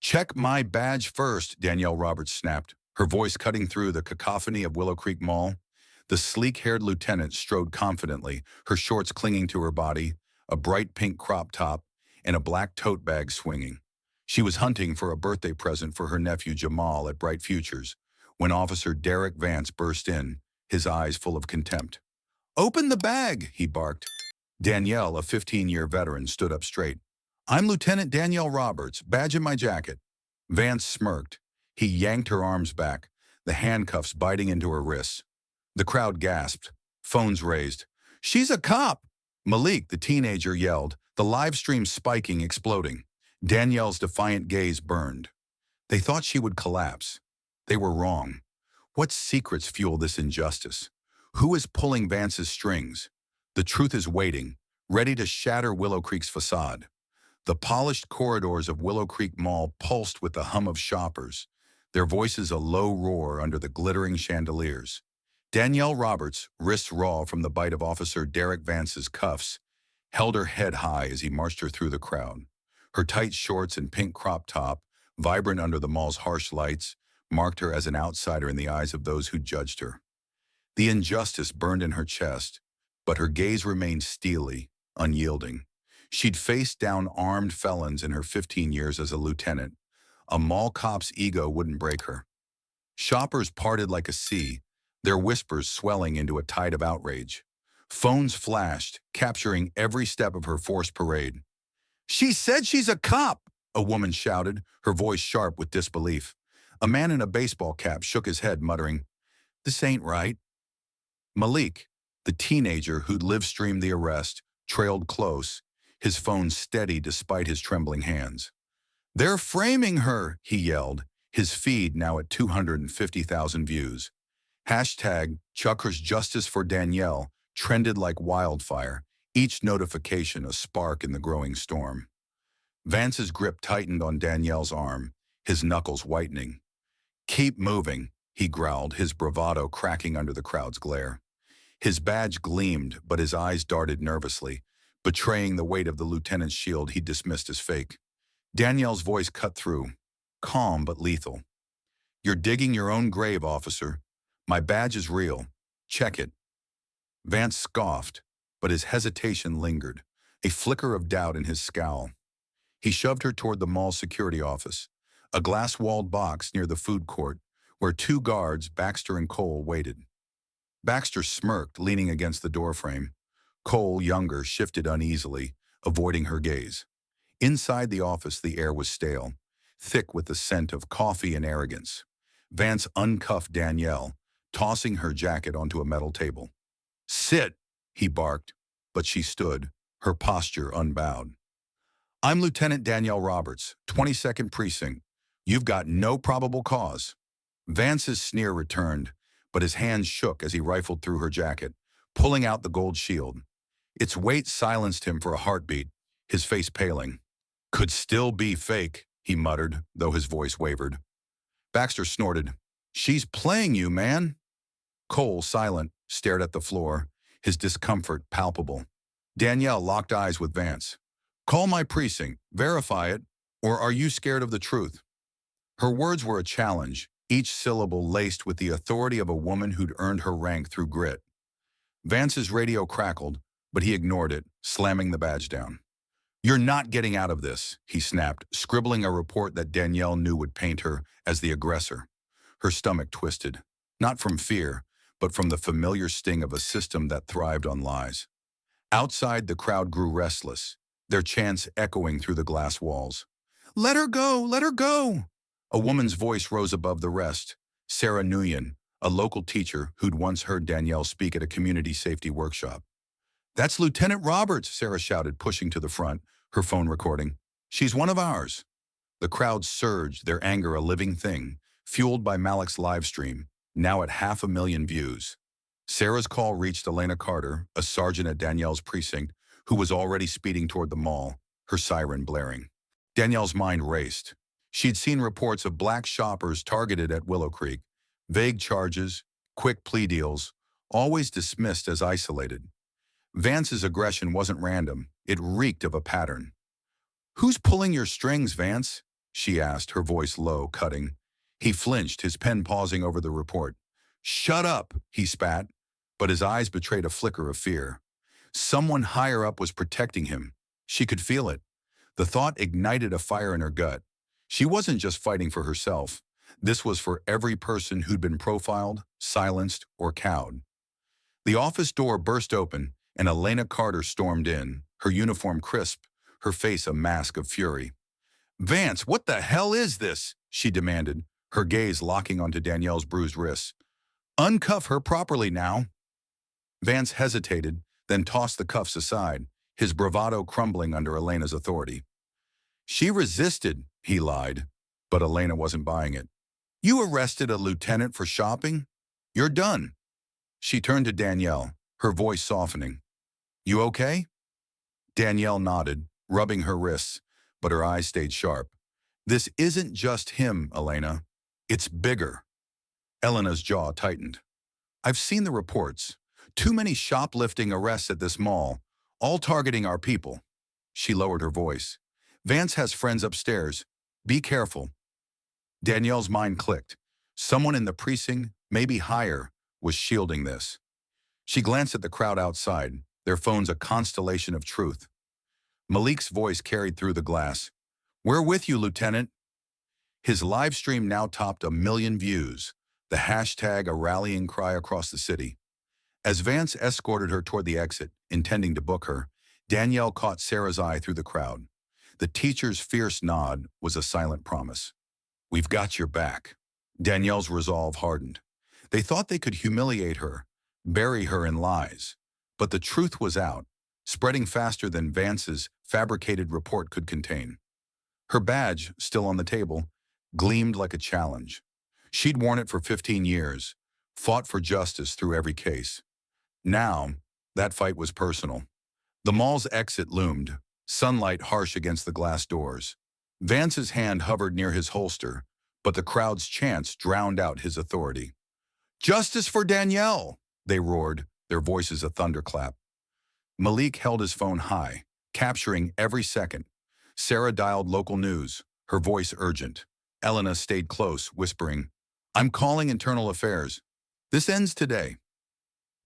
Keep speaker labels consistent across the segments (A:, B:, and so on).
A: Check my badge first, Danielle Roberts snapped, her voice cutting through the cacophony of Willow Creek Mall. The sleek-haired lieutenant strode confidently, her shorts clinging to her body, a bright pink crop top, and a black tote bag swinging. She was hunting for a birthday present for her nephew Jamal at Bright Futures, when Officer Derek Vance burst in, his eyes full of contempt. "Open the bag," he barked. Danielle, a 15-year veteran, stood up straight. "I'm Lieutenant Danielle Roberts, badge in my jacket." Vance smirked. He yanked her arms back, the handcuffs biting into her wrists. The crowd gasped, phones raised. "She's a cop!" Malik, the teenager, yelled, the live stream spiking, exploding. Danielle's defiant gaze burned. They thought she would collapse. They were wrong. What secrets fuel this injustice? Who is pulling Vance's strings? The truth is waiting, ready to shatter Willow Creek's facade. The polished corridors of Willow Creek Mall pulsed with the hum of shoppers, their voices a low roar under the glittering chandeliers. Danielle Roberts, wrists raw from the bite of Officer Derek Vance's cuffs, held her head high as he marched her through the crowd. Her tight shorts and pink crop top, vibrant under the mall's harsh lights, marked her as an outsider in the eyes of those who judged her. The injustice burned in her chest, but her gaze remained steely, unyielding. She'd faced down armed felons in her 15 years as a lieutenant. A mall cop's ego wouldn't break her. Shoppers parted like a sea, their whispers swelling into a tide of outrage. Phones flashed, capturing every step of her forced parade. "She said she's a cop!" a woman shouted, her voice sharp with disbelief. A man in a baseball cap shook his head, muttering, "This ain't right." Malik, the teenager who'd live-streamed the arrest, trailed close, his phone steady despite his trembling hands. "They're framing her," he yelled, his feed now at 250,000 views. Hashtag Chucker's Justice for Danielle trended like wildfire, each notification a spark in the growing storm. Vance's grip tightened on Danielle's arm, his knuckles whitening. "Keep moving," he growled, his bravado cracking under the crowd's glare. His badge gleamed, but his eyes darted nervously, betraying the weight of the lieutenant's shield he dismissed as fake. Danielle's voice cut through, calm but lethal. "You're digging your own grave, officer. My badge is real. Check it." Vance scoffed, but his hesitation lingered, a flicker of doubt in his scowl. He shoved her toward the mall security office, a glass-walled box near the food court, where two guards, Baxter and Cole, waited. Baxter smirked, leaning against the doorframe. Cole, younger, shifted uneasily, avoiding her gaze. Inside the office, the air was stale, thick with the scent of coffee and arrogance. Vance uncuffed Danielle, tossing her jacket onto a metal table. "Sit," he barked, but she stood, her posture unbowed. "I'm Lieutenant Danielle Roberts, 22nd Precinct. You've got no probable cause." Vance's sneer returned, but his hands shook as he rifled through her jacket, pulling out the gold shield. Its weight silenced him for a heartbeat, his face paling. "Could still be fake," he muttered, though his voice wavered. Baxter snorted. "She's playing you, man." Cole, silent, stared at the floor, his discomfort palpable. Danielle locked eyes with Vance. "Call my precinct, verify it, or are you scared of the truth?" Her words were a challenge, each syllable laced with the authority of a woman who'd earned her rank through grit. Vance's radio crackled, but he ignored it, slamming the badge down. "You're not getting out of this," he snapped, scribbling a report that Danielle knew would paint her as the aggressor. Her stomach twisted, not from fear, but from the familiar sting of a system that thrived on lies. Outside, the crowd grew restless, their chants echoing through the glass walls. "Let her go! Let her go!" A woman's voice rose above the rest, Sarah Nguyen, a local teacher who'd once heard Danielle speak at a community safety workshop. "That's Lieutenant Roberts," Sarah shouted, pushing to the front, her phone recording. "She's one of ours." The crowd surged, their anger a living thing, fueled by Malik's livestream, now at 500,000 views. Sarah's call reached Elena Carter, a sergeant at Danielle's precinct, who was already speeding toward the mall, her siren blaring. Danielle's mind raced. She'd seen reports of black shoppers targeted at Willow Creek, vague charges, quick plea deals, always dismissed as isolated. Vance's aggression wasn't random, it reeked of a pattern. "Who's pulling your strings, Vance?" she asked, her voice low, cutting. He flinched, his pen pausing over the report. Shut up, he spat, but his eyes betrayed a flicker of fear. Someone higher up was protecting him. She could feel it. The thought ignited a fire in her gut. She wasn't just fighting for herself. This was for every person who'd been profiled, silenced, or cowed. The office door burst open, and Elena Carter stormed in, her uniform crisp, her face a mask of fury. Vance, what the hell is this? She demanded, her gaze locking onto Danielle's bruised wrists. Uncuff her properly now. Vance hesitated, then tossed the cuffs aside, his bravado crumbling under Elena's authority. She resisted, he lied, but Elena wasn't buying it. You arrested a lieutenant for shopping? You're done. She turned to Danielle, her voice softening. You okay? Danielle nodded, rubbing her wrists, but her eyes stayed sharp. This isn't just him, Elena. It's bigger. Elena's jaw tightened. I've seen the reports. Too many shoplifting arrests at this mall, all targeting our people. She lowered her voice. Vance has friends upstairs. Be careful. Danielle's mind clicked. Someone in the precinct, maybe higher, was shielding this. She glanced at the crowd outside, their phones a constellation of truth. Malik's voice carried through the glass. We're with you, Lieutenant. His live stream now topped 1 million views, the hashtag a rallying cry across the city. As Vance escorted her toward the exit, intending to book her, Danielle caught Sarah's eye through the crowd. The teacher's fierce nod was a silent promise. We've got your back. Danielle's resolve hardened. They thought they could humiliate her, bury her in lies. But the truth was out, spreading faster than Vance's fabricated report could contain. Her badge, still on the table, gleamed like a challenge. She'd worn it for 15 years, fought for justice through every case. Now, that fight was personal. The mall's exit loomed, sunlight harsh against the glass doors. Vance's hand hovered near his holster, but the crowd's chants drowned out his authority. Justice for Danielle, they roared, their voices a thunderclap. Malik held his phone high, capturing every second. Sarah dialed local news, her voice urgent. Elena stayed close, whispering, I'm calling internal affairs. This ends today.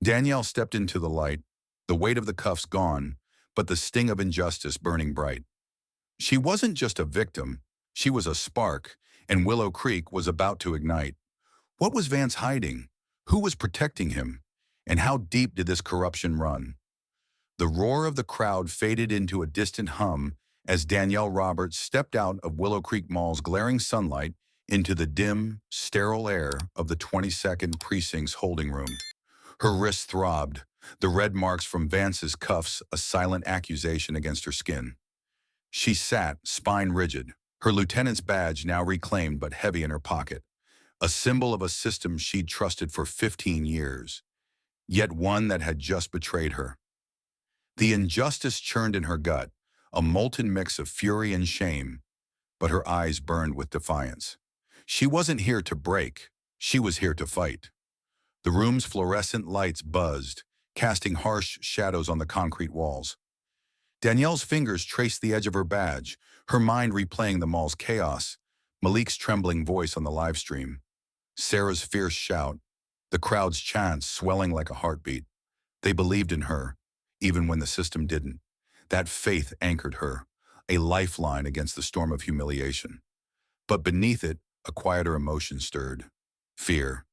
A: Danielle stepped into the light, the weight of the cuffs gone, but the sting of injustice burning bright. She wasn't just a victim, she was a spark, and Willow Creek was about to ignite. What was Vance hiding? Who was protecting him? And how deep did this corruption run? The roar of the crowd faded into a distant hum as Danielle Roberts stepped out of Willow Creek Mall's glaring sunlight into the dim, sterile air of the 22nd Precinct's holding room. Her wrists throbbed, the red marks from Vance's cuffs a silent accusation against her skin. She sat, spine rigid, her lieutenant's badge now reclaimed but heavy in her pocket, a symbol of a system she'd trusted for 15 years, yet one that had just betrayed her. The injustice churned in her gut, a molten mix of fury and shame, but her eyes burned with defiance. She wasn't here to break, she was here to fight. The room's fluorescent lights buzzed, casting harsh shadows on the concrete walls. Danielle's fingers traced the edge of her badge, her mind replaying the mall's chaos, Malik's trembling voice on the live stream, Sarah's fierce shout, the crowd's chants swelling like a heartbeat. They believed in her, even when the system didn't. That faith anchored her, a lifeline against the storm of humiliation. But beneath it, a quieter emotion stirred. Fear,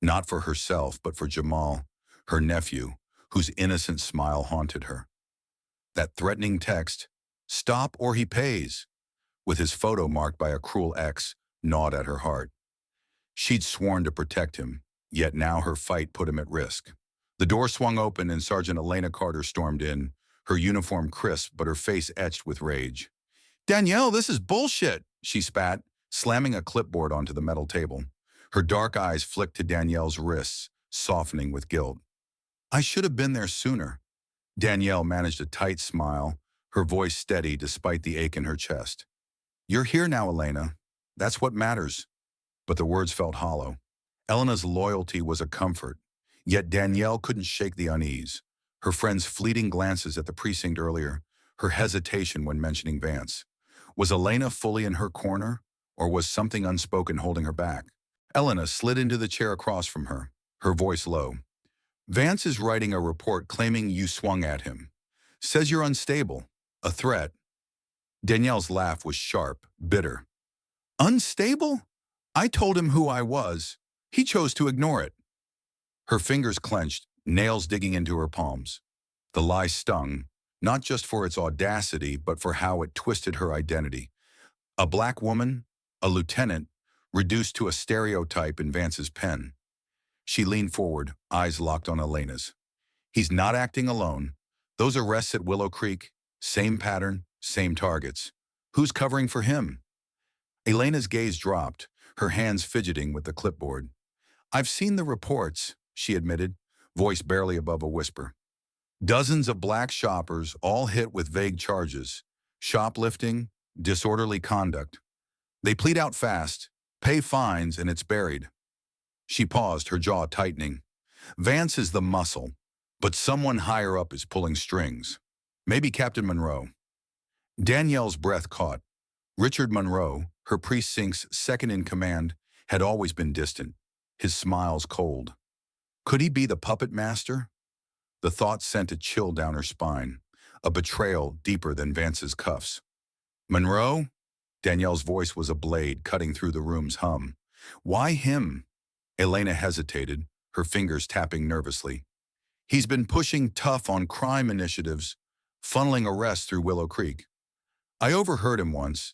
A: not for herself, but for Jamal, her nephew, whose innocent smile haunted her. That threatening text, "Stop or he pays," with his photo marked by a cruel X, gnawed at her heart. She'd sworn to protect him, yet now her fight put him at risk. The door swung open and Sergeant Elena Carter stormed in, her uniform crisp but her face etched with rage. "Danielle, this is bullshit," she spat, slamming a clipboard onto the metal table. Her dark eyes flicked to Danielle's wrists, softening with guilt. "I should have been there sooner." Danielle managed a tight smile, her voice steady despite the ache in her chest. "You're here now, Elena. That's what matters." But the words felt hollow. Elena's loyalty was a comfort, yet Danielle couldn't shake the unease. Her friend's fleeting glances at the precinct earlier, her hesitation when mentioning Vance. Was Elena fully in her corner, or was something unspoken holding her back? Elena slid into the chair across from her, her voice low. Vance is writing a report claiming you swung at him. Says you're unstable. A threat. Danielle's laugh was sharp, bitter. Unstable? I told him who I was. He chose to ignore it. Her fingers clenched, nails digging into her palms. The lie stung, not just for its audacity, but for how it twisted her identity. A black woman, a lieutenant, reduced to a stereotype in Vance's pen. She leaned forward, eyes locked on Elena's. He's not acting alone. Those arrests at Willow Creek, same pattern, same targets. Who's covering for him? Elena's gaze dropped, her hands fidgeting with the clipboard. I've seen the reports, she admitted, voice barely above a whisper. Dozens of black shoppers, all hit with vague charges. Shoplifting, disorderly conduct. They plead out fast, pay fines, and it's buried. She paused, her jaw tightening. Vance is the muscle, but someone higher up is pulling strings. Maybe Captain Monroe. Danielle's breath caught. Richard Monroe, her precinct's second in command, had always been distant, his smiles cold. Could he be the puppet master? The thought sent a chill down her spine, a betrayal deeper than Vance's cuffs. Monroe? Danielle's voice was a blade cutting through the room's hum. Why him? Elena hesitated, her fingers tapping nervously. He's been pushing tough on crime initiatives, funneling arrests through Willow Creek. I overheard him once,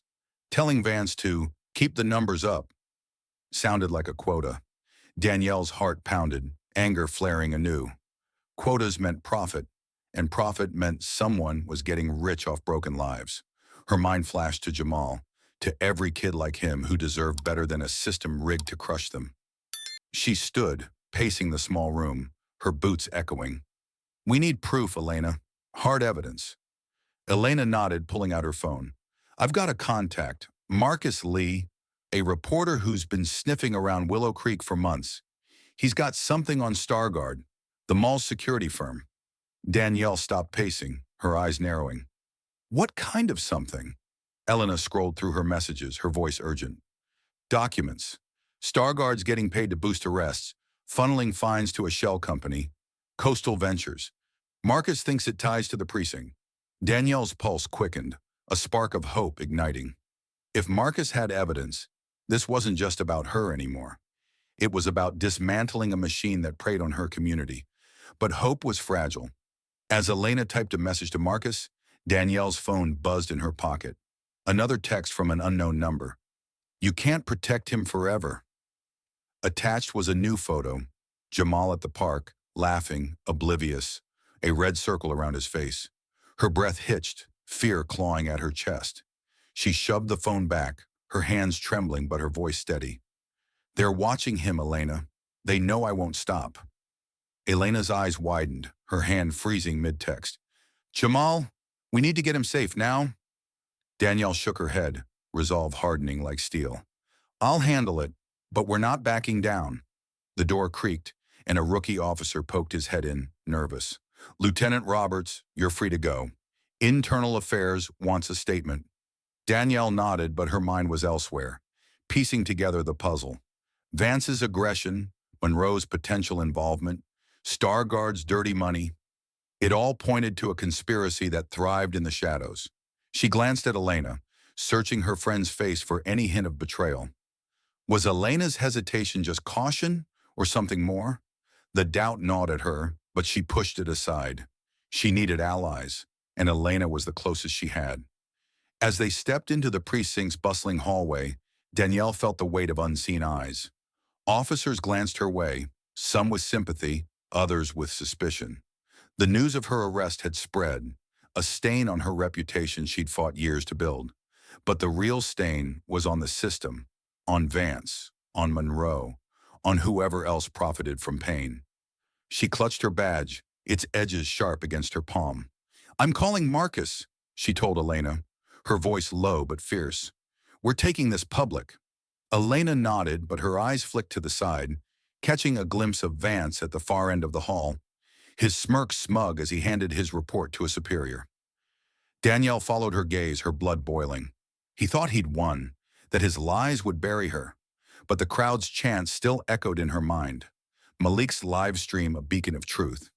A: telling Vance to keep the numbers up. Sounded like a quota. Danielle's heart pounded, anger flaring anew. Quotas meant profit, and profit meant someone was getting rich off broken lives. Her mind flashed to Jamal, to every kid like him who deserved better than a system rigged to crush them. She stood, pacing the small room, her boots echoing. We need proof, Elena. Hard evidence. Elena nodded, pulling out her phone. I've got a contact, Marcus Lee, a reporter who's been sniffing around Willow Creek for months. He's got something on StarGuard, the mall's security firm. Danielle stopped pacing, her eyes narrowing. What kind of something? Elena scrolled through her messages, her voice urgent. Documents. StarGuard's getting paid to boost arrests, funneling fines to a shell company, Coastal Ventures. Marcus thinks it ties to the precinct. Danielle's pulse quickened, a spark of hope igniting. If Marcus had evidence, this wasn't just about her anymore. It was about dismantling a machine that preyed on her community. But hope was fragile. As Elena typed a message to Marcus, Danielle's phone buzzed in her pocket. Another text from an unknown number. You can't protect him forever. Attached was a new photo. Jamal at the park, laughing, oblivious, a red circle around his face. Her breath hitched, fear clawing at her chest. She shoved the phone back, her hands trembling but her voice steady. They're watching him, Elena. They know I won't stop. Elena's eyes widened, her hand freezing mid-text. Jamal, we need to get him safe now. Danielle shook her head, resolve hardening like steel. I'll handle it, but we're not backing down. The door creaked, and a rookie officer poked his head in, nervous. Lieutenant Roberts, you're free to go. Internal Affairs wants a statement. Danielle nodded, but her mind was elsewhere, piecing together the puzzle. Vance's aggression, Monroe's potential involvement, StarGuard's dirty money. It all pointed to a conspiracy that thrived in the shadows. She glanced at Elena, searching her friend's face for any hint of betrayal. Was Elena's hesitation just caution or something more? The doubt gnawed at her, but she pushed it aside. She needed allies, and Elena was the closest she had. As they stepped into the precinct's bustling hallway, Danielle felt the weight of unseen eyes. Officers glanced her way, some with sympathy, others with suspicion. The news of her arrest had spread, a stain on her reputation she'd fought years to build. But the real stain was on the system, on Vance, on Monroe, on whoever else profited from pain. She clutched her badge, its edges sharp against her palm. I'm calling Marcus, she told Elena, her voice low but fierce. We're taking this public. Elena nodded, but her eyes flicked to the side, catching a glimpse of Vance at the far end of the hall, his smirk smug as he handed his report to a superior. Danielle followed her gaze, her blood boiling. He thought he'd won, that his lies would bury her. But the crowd's chants still echoed in her mind. Malik's live stream a beacon of truth.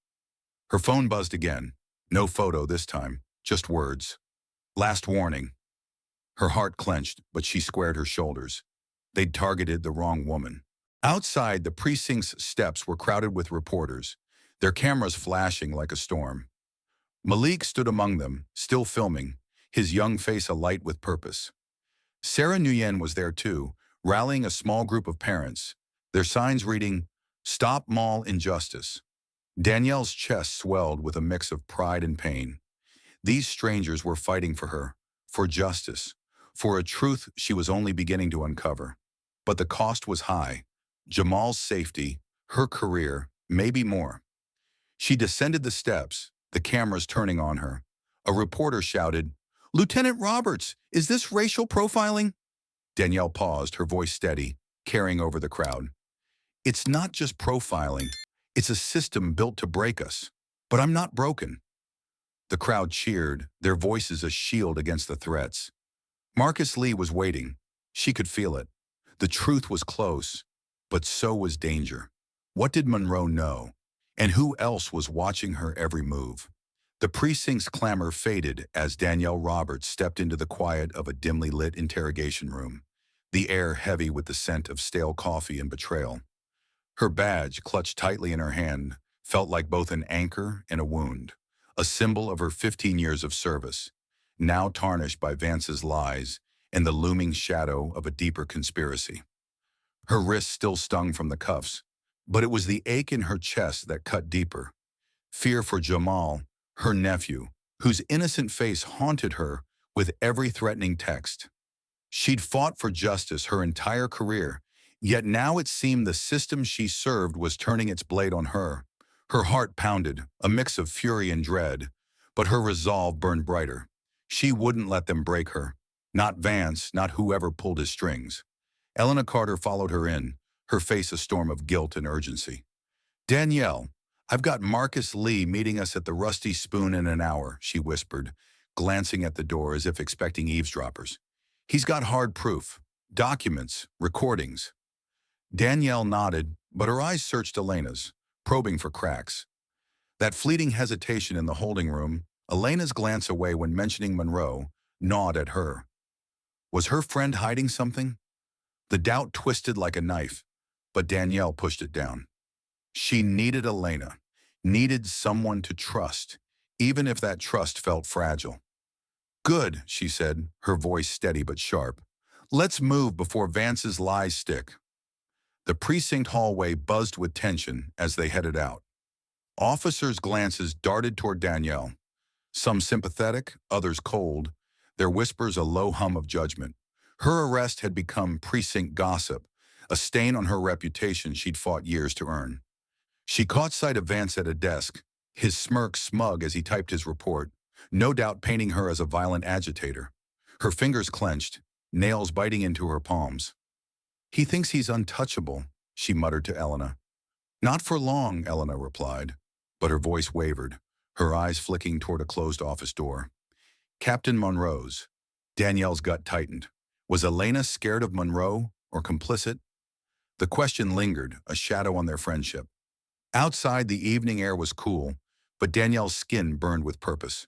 A: Her phone buzzed again. No photo this time, just words. Last warning. Her heart clenched, but she squared her shoulders. They'd targeted the wrong woman. Outside, the precinct's steps were crowded with reporters, their cameras flashing like a storm. Malik stood among them, still filming, his young face alight with purpose. Sarah Nguyen was there too, rallying a small group of parents, their signs reading, "Stop Mall Injustice." Danielle's chest swelled with a mix of pride and pain. These strangers were fighting for her, for justice, for a truth she was only beginning to uncover. But the cost was high. Jamal's safety, her career, maybe more. She descended the steps, the cameras turning on her. A reporter shouted, "Lieutenant Roberts, is this racial profiling?" Danielle paused, her voice steady, carrying over the crowd. "It's not just profiling. It's a system built to break us. But I'm not broken." The crowd cheered, their voices a shield against the threats. Marcus Lee was waiting. She could feel it. The truth was close, but so was danger. What did Monroe know? And who else was watching her every move? The precinct's clamor faded as Danielle Roberts stepped into the quiet of a dimly lit interrogation room, the air heavy with the scent of stale coffee and betrayal. Her badge, clutched tightly in her hand, felt like both an anchor and a wound, a symbol of her 15 years of service, now tarnished by Vance's lies and the looming shadow of a deeper conspiracy. Her wrist still stung from the cuffs, but it was the ache in her chest that cut deeper. Fear for Jamal, her nephew, whose innocent face haunted her with every threatening text. She'd fought for justice her entire career, yet now it seemed the system she served was turning its blade on her. Her heart pounded, a mix of fury and dread, but her resolve burned brighter. She wouldn't let them break her. Not Vance, not whoever pulled his strings. Elena Carter followed her in, her face a storm of guilt and urgency. "Danielle, I've got Marcus Lee meeting us at the Rusty Spoon in an hour," she whispered, glancing at the door as if expecting eavesdroppers. "He's got hard proof, documents, recordings." Danielle nodded, but her eyes searched Elena's, probing for cracks. That fleeting hesitation in the holding room, Elena's glance away when mentioning Monroe, gnawed at her. Was her friend hiding something? The doubt twisted like a knife, but Danielle pushed it down. She needed Elena, needed someone to trust, even if that trust felt fragile. "Good," she said, her voice steady but sharp. "Let's move before Vance's lies stick." The precinct hallway buzzed with tension as they headed out. Officers' glances darted toward Danielle, some sympathetic, others cold, their whispers a low hum of judgment. Her arrest had become precinct gossip, a stain on her reputation she'd fought years to earn. She caught sight of Vance at a desk, his smirk smug as he typed his report, no doubt painting her as a violent agitator. Her fingers clenched, nails biting into her palms. "He thinks he's untouchable," she muttered to Elena. "Not for long," Elena replied, but her voice wavered, her eyes flicking toward a closed office door. Captain Monroe's. Danielle's gut tightened. Was Elena scared of Monroe or complicit? The question lingered, a shadow on their friendship. Outside, the evening air was cool, but Danielle's skin burned with purpose.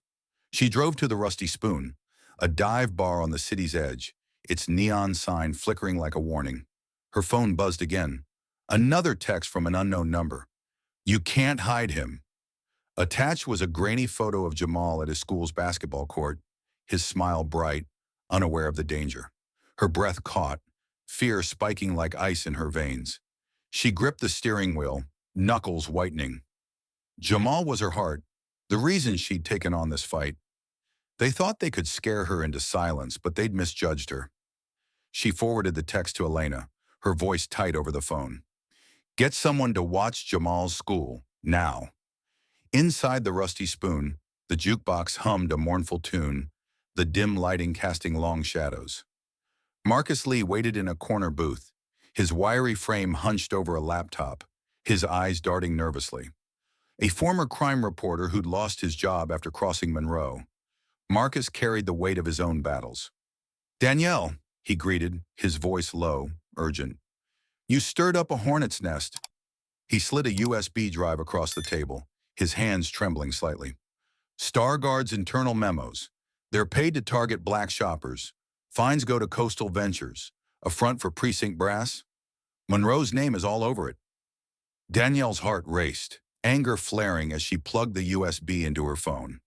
A: She drove to the Rusty Spoon, a dive bar on the city's edge, its neon sign flickering like a warning. Her phone buzzed again. Another text from an unknown number. "You can't hide him." Attached was a grainy photo of Jamal at his school's basketball court, his smile bright, unaware of the danger. Her breath caught, fear spiking like ice in her veins. She gripped the steering wheel, knuckles whitening. Jamal was her heart, the reason she'd taken on this fight. They thought they could scare her into silence, but they'd misjudged her. She forwarded the text to Elena, her voice tight over the phone. "Get someone to watch Jamal's school, now." Inside the Rusty Spoon, the jukebox hummed a mournful tune, the dim lighting casting long shadows. Marcus Lee waited in a corner booth, his wiry frame hunched over a laptop, his eyes darting nervously. A former crime reporter who'd lost his job after crossing Monroe, Marcus carried the weight of his own battles. "Danielle, he greeted, his voice low, urgent. You stirred up a hornet's nest. He slid a USB drive across the table, his hands trembling slightly. StarGuard's internal memos. They're paid to target black shoppers. Fines go to Coastal Ventures. A front for precinct brass. Monroe's name is all over it. Danielle's heart raced, anger flaring as she plugged the USB into her phone.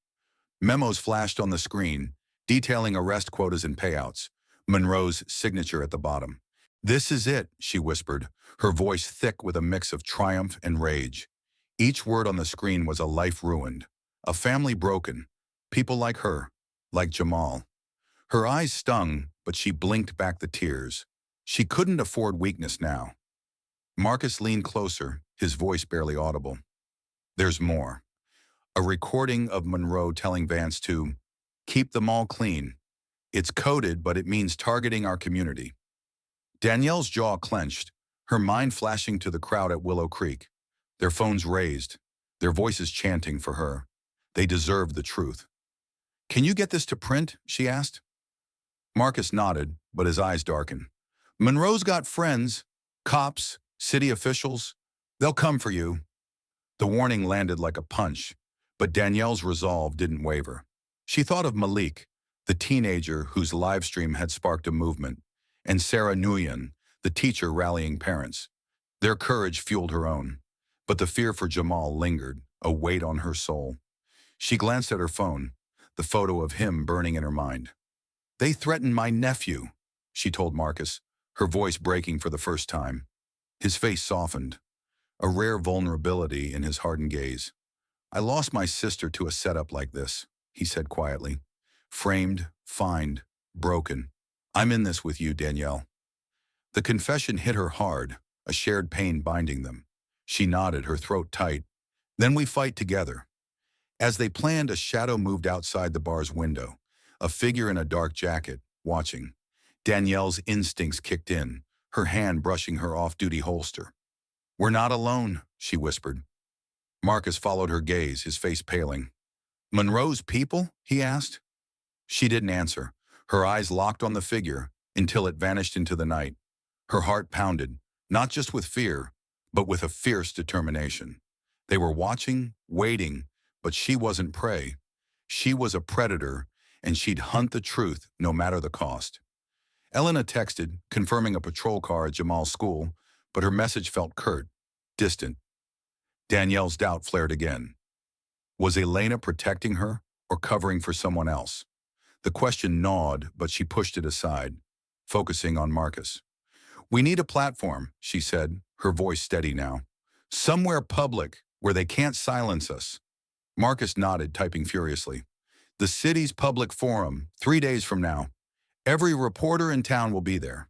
A: Memos flashed on the screen, detailing arrest quotas and payouts. Monroe's signature at the bottom. This is it, she whispered, her voice thick with a mix of triumph and rage. Each word on the screen was a life ruined, a family broken, people like her, like Jamal. Her eyes stung, but she blinked back the tears. She couldn't afford weakness now. Marcus leaned closer, his voice barely audible. There's more. A recording of Monroe telling Vance to keep the mall clean. It's coded, but it means targeting our community. Danielle's jaw clenched, her mind flashing to the crowd at Willow Creek. Their phones raised, their voices chanting for her. They deserved the truth. Can you get this to print? She asked. Marcus nodded, but his eyes darkened. Monroe's got friends, cops, city officials. They'll come for you. The warning landed like a punch, but Danielle's resolve didn't waver. She thought of Malik, the teenager whose livestream had sparked a movement, and Sarah Nguyen, the teacher rallying parents. Their courage fueled her own, but the fear for Jamal lingered, a weight on her soul. She glanced at her phone, the photo of him burning in her mind. They threatened my nephew, she told Marcus, her voice breaking for the first time. His face softened, a rare vulnerability in his hardened gaze. I lost my sister to a setup like this, he said quietly. Framed, fined, broken. I'm in this with you, Danielle. The confession hit her hard, a shared pain binding them. She nodded, her throat tight. Then we fight together. As they planned, a shadow moved outside the bar's window, a figure in a dark jacket, watching. Danielle's instincts kicked in, her hand brushing her off-duty holster. We're not alone, she whispered. Marcus followed her gaze, his face paling. Monroe's people? He asked. She didn't answer, her eyes locked on the figure until it vanished into the night. Her heart pounded, not just with fear, but with a fierce determination. They were watching, waiting, but she wasn't prey. She was a predator, and she'd hunt the truth no matter the cost. Elena texted, confirming a patrol car at Jamal's school, but her message felt curt, distant. Danielle's doubt flared again. Was Elena protecting her or covering for someone else? The question gnawed, but she pushed it aside, focusing on Marcus. We need a platform, she said, her voice steady now. Somewhere public, where they can't silence us. Marcus nodded, typing furiously. The city's public forum, 3 days from now. Every reporter in town will be there.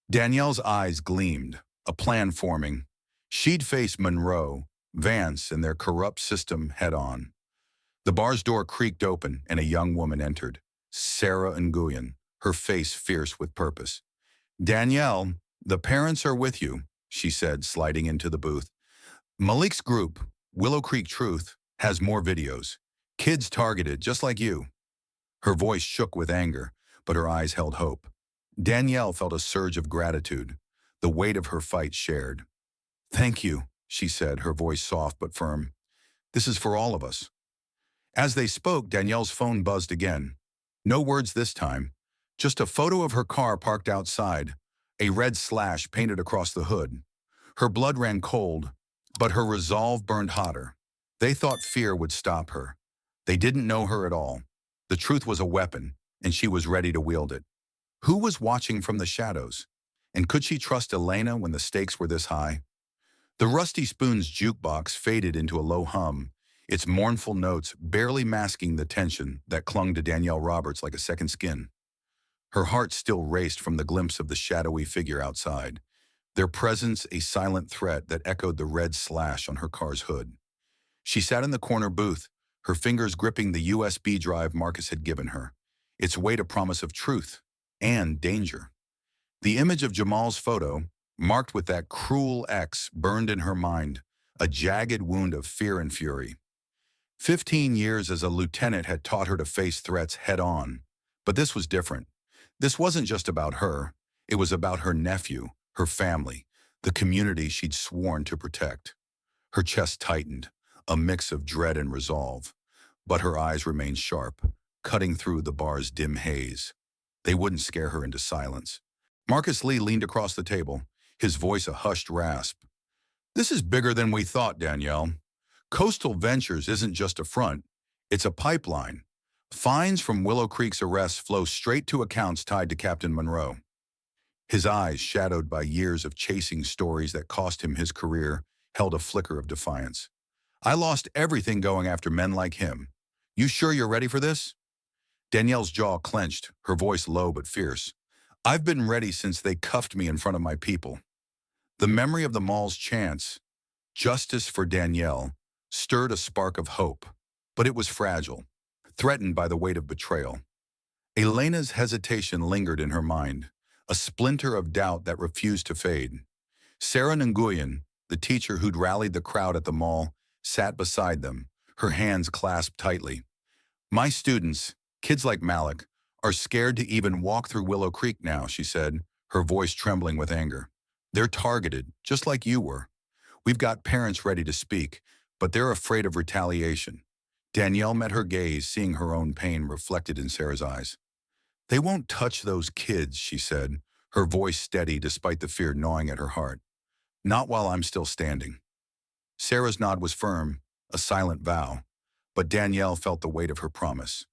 A: Danielle's eyes gleamed, a plan forming. She'd face Monroe, Vance, and their corrupt system head-on. The bar's door creaked open, and a young woman entered. Sarah Nguyen, her face fierce with purpose. Danielle, the parents are with you, she said, sliding into the booth. Malik's group, Willow Creek Truth, has more videos. Kids targeted, just like you. Her voice shook with anger, but her eyes held hope. Danielle felt a surge of gratitude, the weight of her fight shared. Thank you, she said, her voice soft but firm. This is for all of us. As they spoke, Danielle's phone buzzed again. No words this time, just a photo of her car parked outside, a red slash painted across the hood. Her blood ran cold, but her resolve burned hotter. They thought fear would stop her. They didn't know her at all. The truth was a weapon, and she was ready to wield it. Who was watching from the shadows? And could she trust Elena when the stakes were this high? The Rusty Spoon's jukebox faded into a low hum, its mournful notes barely masking the tension that clung to Danielle Roberts like a second skin. Her heart still raced from the glimpse of the shadowy figure outside, their presence a silent threat that echoed the red slash on her car's hood. She sat in the corner booth, her fingers gripping the USB drive Marcus had given her, its weight a promise of truth and danger. The image of Jamal's photo, marked with that cruel X, burned in her mind, a jagged wound of fear and fury. 15 years as a lieutenant had taught her to face threats head-on, but this was different. This wasn't just about her. It was about her nephew, her family, the community she'd sworn to protect. Her chest tightened, a mix of dread and resolve, but her eyes remained sharp, cutting through the bar's dim haze. They wouldn't scare her into silence. Marcus Lee leaned across the table, his voice a hushed rasp. This is bigger than we thought, Danielle. Coastal Ventures isn't just a front, it's a pipeline. Fines from Willow Creek's arrests flow straight to accounts tied to Captain Monroe. His eyes, shadowed by years of chasing stories that cost him his career, held a flicker of defiance. I lost everything going after men like him. You sure you're ready for this? Danielle's jaw clenched, her voice low but fierce. I've been ready since they cuffed me in front of my people. The memory of the mall's chants, justice for Danielle, stirred a spark of hope, but it was fragile, threatened by the weight of betrayal. Elena's hesitation lingered in her mind, a splinter of doubt that refused to fade. Sarah Nguyen, the teacher who'd rallied the crowd at the mall, sat beside them, her hands clasped tightly. My students, kids like Malik, are scared to even walk through Willow Creek now, she said, her voice trembling with anger. They're targeted, just like you were. We've got parents ready to speak, but they're afraid of retaliation. Danielle met her gaze, seeing her own pain reflected in Sarah's eyes. They won't touch those kids, she said, her voice steady despite the fear gnawing at her heart. Not while I'm still standing. Sarah's nod was firm, a silent vow, but Danielle felt the weight of her promise.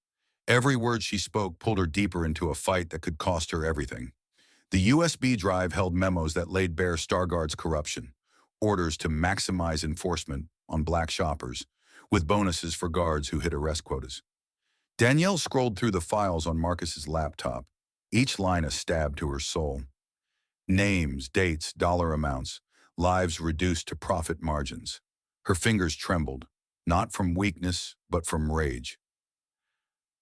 A: Every word she spoke pulled her deeper into a fight that could cost her everything. The USB drive held memos that laid bare StarGuard's corruption, orders to maximize enforcement on black shoppers, with bonuses for guards who hit arrest quotas. Danielle scrolled through the files on Marcus's laptop, each line a stab to her soul. Names, dates, dollar amounts, lives reduced to profit margins. Her fingers trembled, not from weakness, but from rage.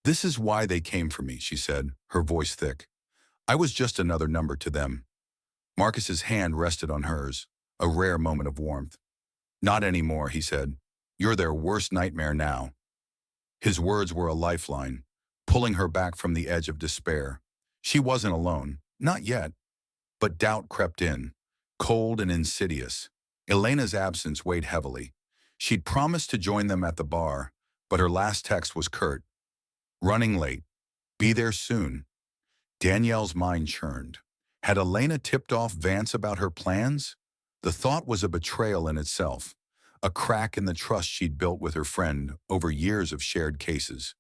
A: This is why they came for me, she said, her voice thick. I was just another number to them. Marcus's hand rested on hers, a rare moment of warmth. Not anymore, he said. You're their worst nightmare now. His words were a lifeline, pulling her back from the edge of despair. She wasn't alone, not yet. But doubt crept in, cold and insidious. Elena's absence weighed heavily. She'd promised to join them at the bar, but her last text was curt. Running late. Be there soon. Danielle's mind churned. Had Elena tipped off Vance about her plans? The thought was a betrayal in itself, a crack in the trust she'd built with her friend over years of shared cases.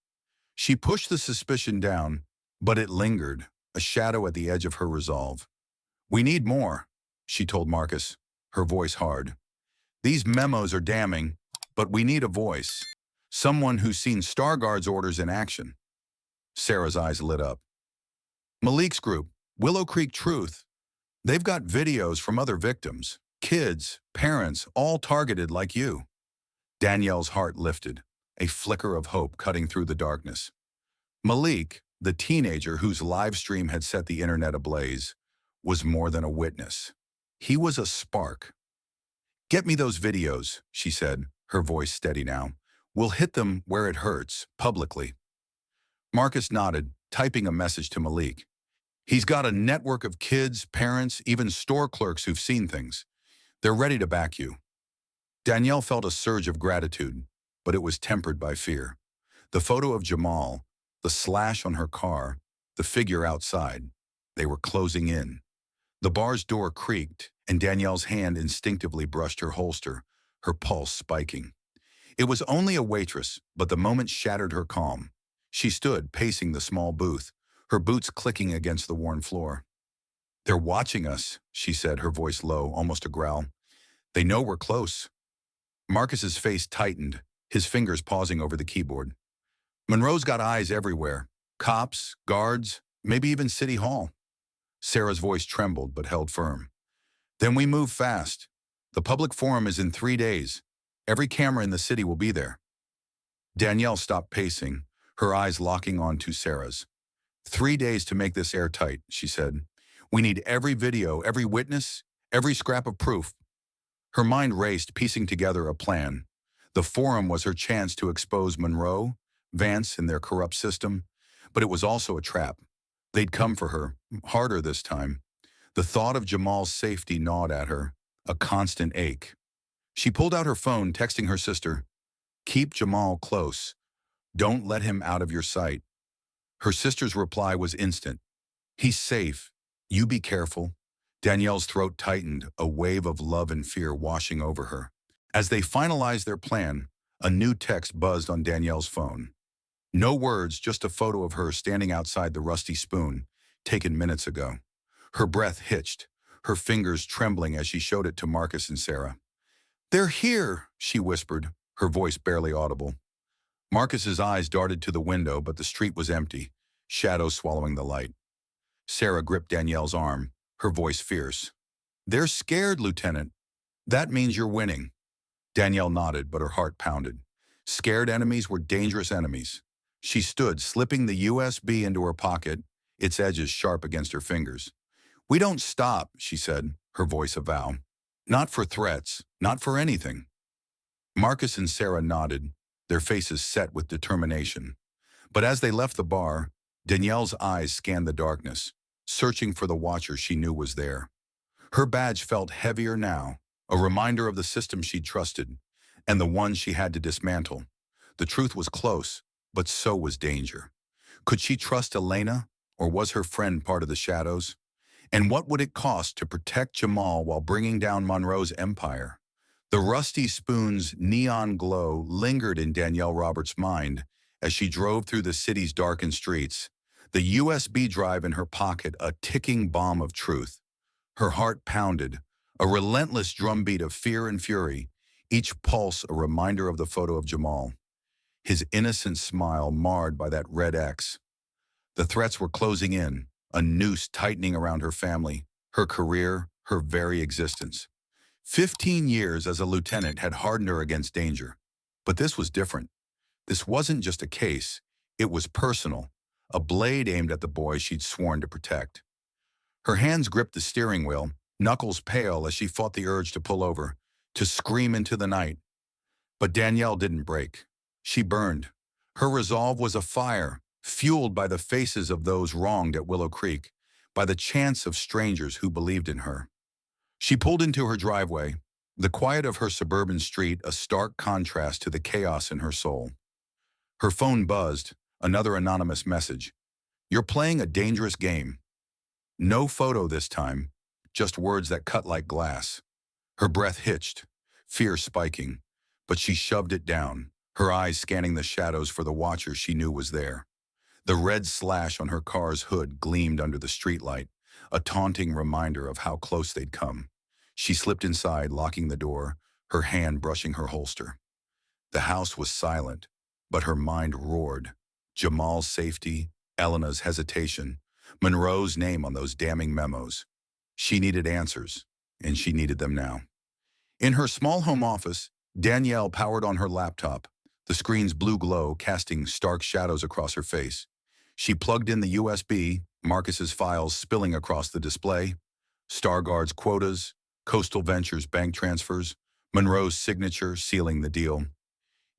A: She pushed the suspicion down, but it lingered, a shadow at the edge of her resolve. We need more, she told Marcus, her voice hard. These memos are damning, but we need a voice. Someone who's seen StarGuard's orders in action. Sarah's eyes lit up. Malik's group, Willow Creek Truth, they've got videos from other victims, kids, parents, all targeted like you. Danielle's heart lifted, a flicker of hope cutting through the darkness. Malik, the teenager whose live stream had set the internet ablaze, was more than a witness. He was a spark. Get me those videos, she said, her voice steady now. We'll hit them where it hurts, publicly. Marcus nodded, typing a message to Malik. He's got a network of kids, parents, even store clerks who've seen things. They're ready to back you. Danielle felt a surge of gratitude, but it was tempered by fear. The photo of Jamal, the slash on her car, the figure outside, they were closing in. The bar's door creaked, and Danielle's hand instinctively brushed her holster, her pulse spiking. It was only a waitress, but the moment shattered her calm. She stood, pacing the small booth, her boots clicking against the worn floor. They're watching us, she said, her voice low, almost a growl. They know we're close. Marcus's face tightened, his fingers pausing over the keyboard. Monroe's got eyes everywhere. Cops, guards, maybe even City Hall. Sarah's voice trembled but held firm. Then we move fast. The public forum is in 3 days. Every camera in the city will be there. Danielle stopped pacing, her eyes locking onto Sarah's. 3 days to make this airtight, she said. We need every video, every witness, every scrap of proof. Her mind raced, piecing together a plan. The forum was her chance to expose Monroe, Vance, and their corrupt system, but it was also a trap. They'd come for her, harder this time. The thought of Jamal's safety gnawed at her, a constant ache. She pulled out her phone, texting her sister, "Keep Jamal close. Don't let him out of your sight." Her sister's reply was instant. "He's safe. You be careful." Danielle's throat tightened, a wave of love and fear washing over her. As they finalized their plan, a new text buzzed on Danielle's phone. No words, just a photo of her standing outside the Rusty Spoon, taken minutes ago. Her breath hitched, her fingers trembling as she showed it to Marcus and Sarah. "They're here," she whispered, her voice barely audible. Marcus's eyes darted to the window, but the street was empty, shadows swallowing the light. Sarah gripped Danielle's arm, her voice fierce. "They're scared, Lieutenant. That means you're winning." Danielle nodded, but her heart pounded. Scared enemies were dangerous enemies. She stood, slipping the USB into her pocket, its edges sharp against her fingers. "We don't stop," she said, her voice a vow. "Not for threats, not for anything." Marcus and Sarah nodded, their faces set with determination. But as they left the bar, Danielle's eyes scanned the darkness, searching for the watcher she knew was there. Her badge felt heavier now, a reminder of the system she'd trusted, and the one she had to dismantle. The truth was close, but so was danger. Could she trust Elena, or was her friend part of the shadows? And what would it cost to protect Jamal while bringing down Monroe's empire? The Rusty Spoon's neon glow lingered in Danielle Roberts' mind as she drove through the city's darkened streets, the USB drive in her pocket a ticking bomb of truth. Her heart pounded, a relentless drumbeat of fear and fury, each pulse a reminder of the photo of Jamal, his innocent smile marred by that red X. The threats were closing in, a noose tightening around her family, her career, her very existence. 15 years as a lieutenant had hardened her against danger. But this was different. This wasn't just a case. It was personal, a blade aimed at the boy she'd sworn to protect. Her hands gripped the steering wheel, knuckles pale as she fought the urge to pull over, to scream into the night. But Danielle didn't break. She burned. Her resolve was a fire, fueled by the faces of those wronged at Willow Creek, by the chants of strangers who believed in her. She pulled into her driveway, the quiet of her suburban street a stark contrast to the chaos in her soul. Her phone buzzed, another anonymous message. "You're playing a dangerous game." No photo this time, just words that cut like glass. Her breath hitched, fear spiking, but she shoved it down, her eyes scanning the shadows for the watcher she knew was there. The red slash on her car's hood gleamed under the streetlight, a taunting reminder of how close they'd come. She slipped inside, locking the door, her hand brushing her holster. The house was silent, but her mind roared. Jamal's safety, Elena's hesitation, Monroe's name on those damning memos. She needed answers, and she needed them now. In her small home office, Danielle powered on her laptop, the screen's blue glow casting stark shadows across her face. She plugged in the USB, Marcus's files spilling across the display, StarGuard's quotas, Coastal Ventures bank transfers, Monroe's signature sealing the deal.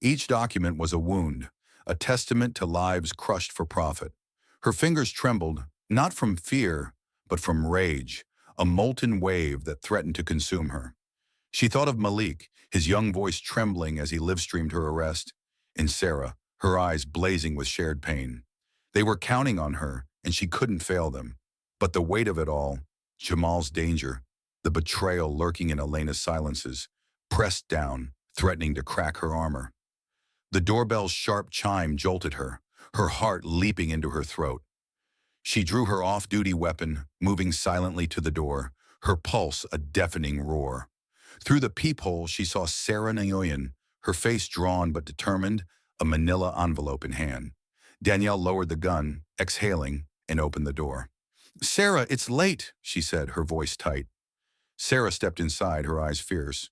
A: Each document was a wound, a testament to lives crushed for profit. Her fingers trembled, not from fear, but from rage, a molten wave that threatened to consume her. She thought of Malik, his young voice trembling as he live-streamed her arrest, and Sarah, her eyes blazing with shared pain. They were counting on her, and she couldn't fail them. But the weight of it all, Jamal's danger, the betrayal lurking in Elena's silences, pressed down, threatening to crack her armor. The doorbell's sharp chime jolted her, her heart leaping into her throat. She drew her off-duty weapon, moving silently to the door, her pulse a deafening roar. Through the peephole, she saw Sarah Nguyen, her face drawn but determined, a manila envelope in hand. Danielle lowered the gun, exhaling, and opened the door. "Sarah, it's late," she said, her voice tight. Sarah stepped inside, her eyes fierce.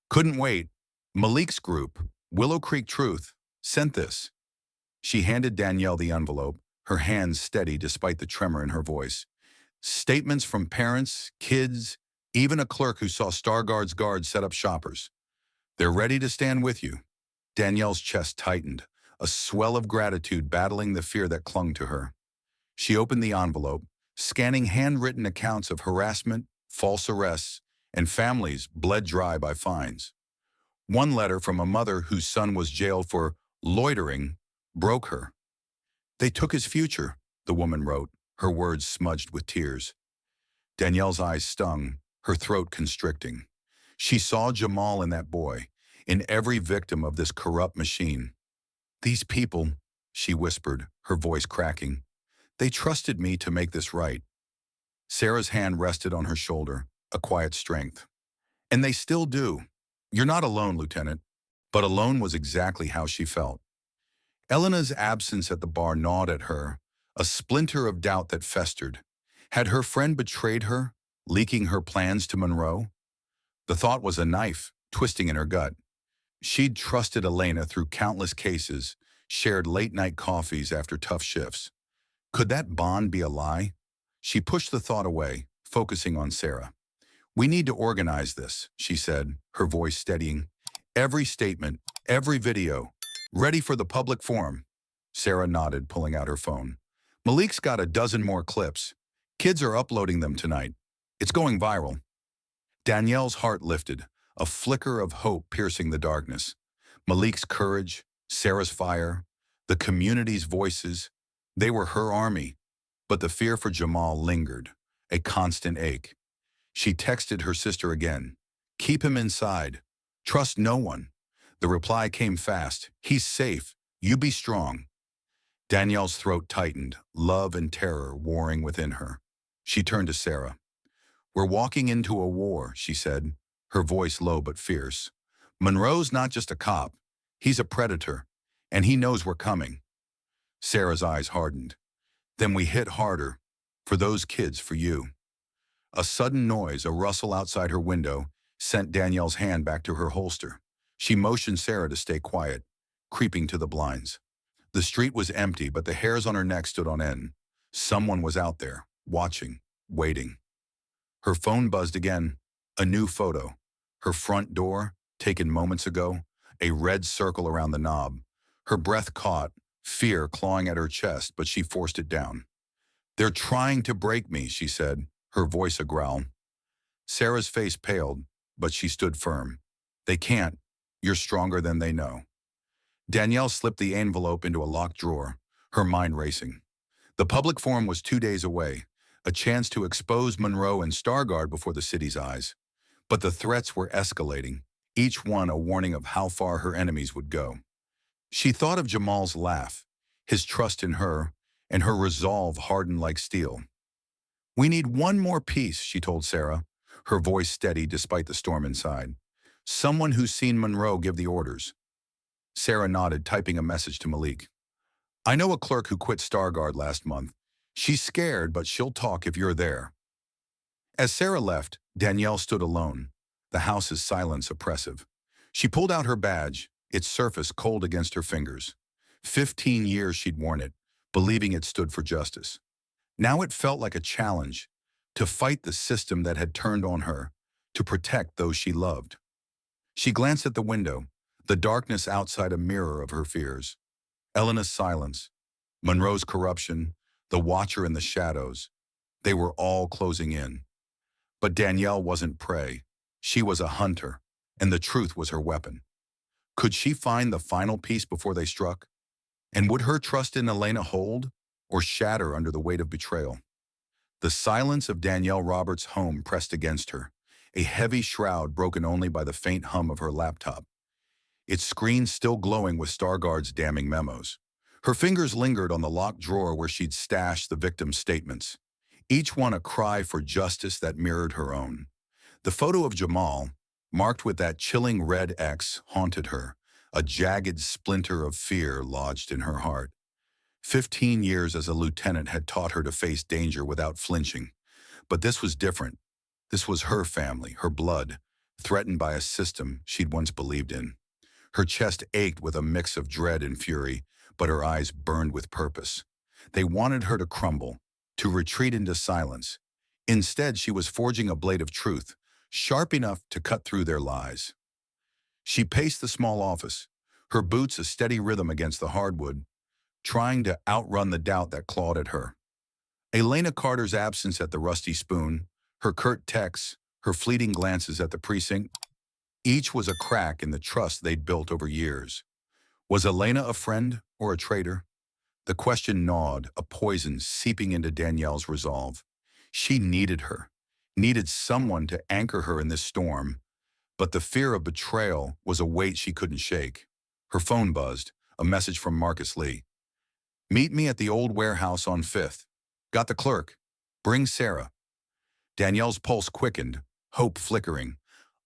A: "Couldn't wait. Malik's group, Willow Creek Truth, sent this." She handed Danielle the envelope, her hands steady despite the tremor in her voice. "Statements from parents, kids, even a clerk who saw StarGuard's guards set up shoppers. They're ready to stand with you." Danielle's chest tightened, a swell of gratitude battling the fear that clung to her. She opened the envelope, scanning handwritten accounts of harassment, false arrests, and families bled dry by fines. One letter from a mother whose son was jailed for loitering broke her. "They took his future," the woman wrote, her words smudged with tears. Danielle's eyes stung, her throat constricting. She saw Jamal in that boy, in every victim of this corrupt machine. "These people," she whispered, her voice cracking, "they trusted me to make this right." Sarah's hand rested on her shoulder, a quiet strength. "And they still do. You're not alone, Lieutenant." But alone was exactly how she felt. Elena's absence at the bar gnawed at her, a splinter of doubt that festered. Had her friend betrayed her, leaking her plans to Monroe? The thought was a knife, twisting in her gut. She'd trusted Elena through countless cases, shared late-night coffees after tough shifts. Could that bond be a lie? She pushed the thought away, focusing on Sarah. "We need to organize this," she said, her voice steadying. "Every statement, every video, ready for the public forum." Sarah nodded, pulling out her phone. "Malik's got a dozen more clips. Kids are uploading them tonight. It's going viral." Danielle's heart lifted, a flicker of hope piercing the darkness. Malik's courage, Sarah's fire, the community's voices, they were her army. But the fear for Jamal lingered, a constant ache. She texted her sister again. "Keep him inside. Trust no one." The reply came fast. "He's safe. You be strong." Danielle's throat tightened, love and terror warring within her. She turned to Sarah. "We're walking into a war," she said, her voice low but fierce. "Monroe's not just a cop. He's a predator, and he knows we're coming." Sarah's eyes hardened. "Then we hit harder. For those kids, for you." A sudden noise, a rustle outside her window, sent Danielle's hand back to her holster. She motioned Sarah to stay quiet, creeping to the blinds. The street was empty, but the hairs on her neck stood on end. Someone was out there, watching, waiting. Her phone buzzed again. A new photo. Her front door, taken moments ago, a red circle around the knob. Her breath caught, fear clawing at her chest, but she forced it down. "They're trying to break me," she said, her voice a growl. Sarah's face paled, but she stood firm. "They can't. You're stronger than they know." Danielle slipped the envelope into a locked drawer, her mind racing. The public forum was 2 days away, a chance to expose Monroe and StarGuard before the city's eyes. But the threats were escalating, each one a warning of how far her enemies would go. She thought of Jamal's laugh, his trust in her, and her resolve hardened like steel. "We need one more piece," she told Sarah, her voice steady despite the storm inside. "Someone who's seen Monroe give the orders." Sarah nodded, typing a message to Malik. "I know a clerk who quit StarGuard last month. She's scared, but she'll talk if you're there." As Sarah left, Danielle stood alone, the house's silence oppressive. She pulled out her badge, its surface cold against her fingers. 15 years she'd worn it, believing it stood for justice. Now it felt like a challenge, to fight the system that had turned on her, to protect those she loved. She glanced at the window, the darkness outside a mirror of her fears. Elena's silence, Monroe's corruption, the watcher in the shadows, they were all closing in. But Danielle wasn't prey. She was a hunter, and the truth was her weapon. Could she find the final piece before they struck? And would her trust in Elena hold, or shatter under the weight of betrayal? The silence of Danielle Roberts' home pressed against her, a heavy shroud broken only by the faint hum of her laptop, its screen still glowing with StarGuard's damning memos. Her fingers lingered on the locked drawer where she'd stashed the victim's statements, each one a cry for justice that mirrored her own. The photo of Jamal, marked with that chilling red X, haunted her, a jagged splinter of fear lodged in her heart. 15 years as a lieutenant had taught her to face danger without flinching. But this was different. This was her family, her blood, threatened by a system she'd once believed in. Her chest ached with a mix of dread and fury, but her eyes burned with purpose. They wanted her to crumble, to retreat into silence. Instead, she was forging a blade of truth, sharp enough to cut through their lies. She paced the small office, her boots a steady rhythm against the hardwood, trying to outrun the doubt that clawed at her. Elena Carter's absence at the Rusty Spoon, her curt texts, her fleeting glances at the precinct, each was a crack in the trust they'd built over years. Was Elena a friend or a traitor? The question gnawed, a poison seeping into Danielle's resolve. She needed her, needed someone to anchor her in this storm, but the fear of betrayal was a weight she couldn't shake. Her phone buzzed, a message from Marcus Lee. Meet me at the old warehouse on 5th. Got the clerk. Bring Sarah. Danielle's pulse quickened, hope flickering.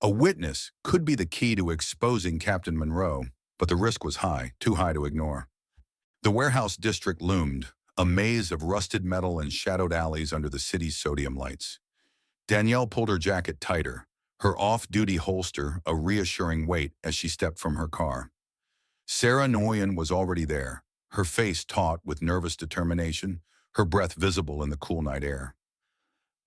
A: A witness could be the key to exposing Captain Monroe, but the risk was high, too high to ignore. The warehouse district loomed, a maze of rusted metal and shadowed alleys under the city's sodium lights. Danielle pulled her jacket tighter, her off-duty holster a reassuring weight as she stepped from her car. Sarah Nguyen was already there, her face taut with nervous determination, her breath visible in the cool night air.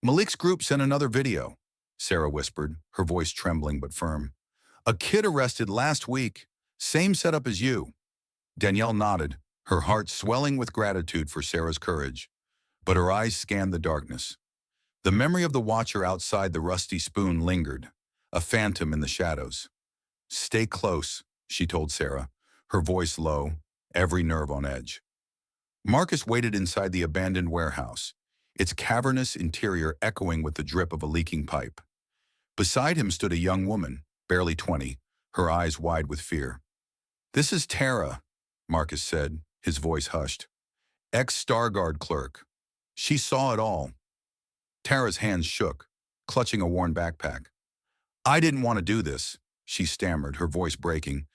A: Malik's group sent another video, Sarah whispered, her voice trembling but firm. A kid arrested last week, same setup as you. Danielle nodded, her heart swelling with gratitude for Sarah's courage, but her eyes scanned the darkness. The memory of the watcher outside the Rusty Spoon lingered, a phantom in the shadows. Stay close, she told Sarah, her voice low, every nerve on edge. Marcus waited inside the abandoned warehouse, its cavernous interior echoing with the drip of a leaking pipe. Beside him stood a young woman, barely 20, her eyes wide with fear. This is Tara, Marcus said, his voice hushed. Ex-StarGuard clerk. She saw it all. Tara's hands shook, clutching a worn backpack. I didn't want to do this, she stammered, her voice breaking.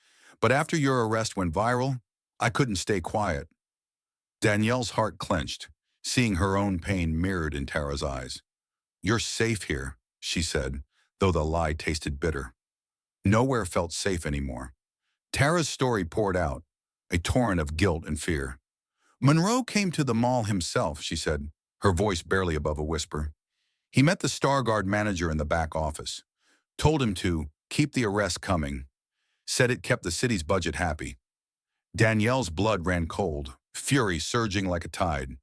A: But after your arrest went viral, I couldn't stay quiet. Danielle's heart clenched, seeing her own pain mirrored in Tara's eyes. You're safe here, she said, though the lie tasted bitter. Nowhere felt safe anymore. Tara's story poured out, a torrent of guilt and fear. Monroe came to the mall himself, she said, her voice barely above a whisper. He met the StarGuard manager in the back office, told him to keep the arrest coming, said it kept the city's budget happy. Danielle's blood ran cold, fury surging like a tide.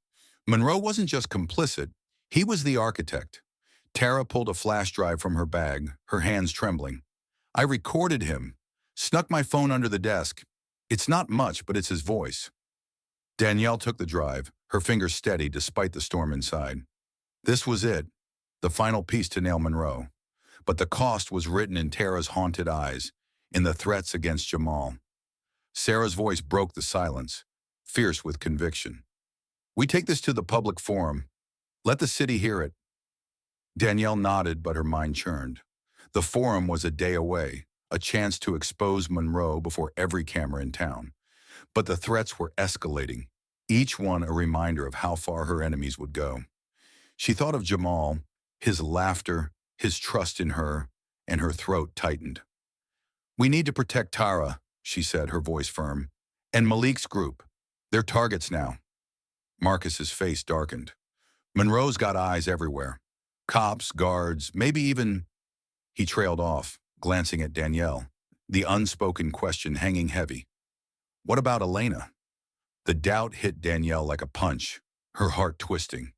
A: Monroe wasn't just complicit, he was the architect. Tara pulled a flash drive from her bag, her hands trembling. I recorded him, snuck my phone under the desk. It's not much, but it's his voice. Danielle took the drive, her fingers steady despite the storm inside. This was it, the final piece to nail Monroe. But the cost was written in Tara's haunted eyes, in the threats against Jamal. Sarah's voice broke the silence, fierce with conviction. We take this to the public forum. Let the city hear it. Danielle nodded, but her mind churned. The forum was a day away, a chance to expose Monroe before every camera in town. But the threats were escalating, each one a reminder of how far her enemies would go. She thought of Jamal, his laughter, his trust in her, and her throat tightened. We need to protect Tara, she said, her voice firm. And Malik's group. They're targets now. Marcus's face darkened. Monroe's got eyes everywhere. Cops, guards, maybe even... He trailed off, glancing at Danielle, the unspoken question hanging heavy. What about Elena? The doubt hit Danielle like a punch, her heart twisting.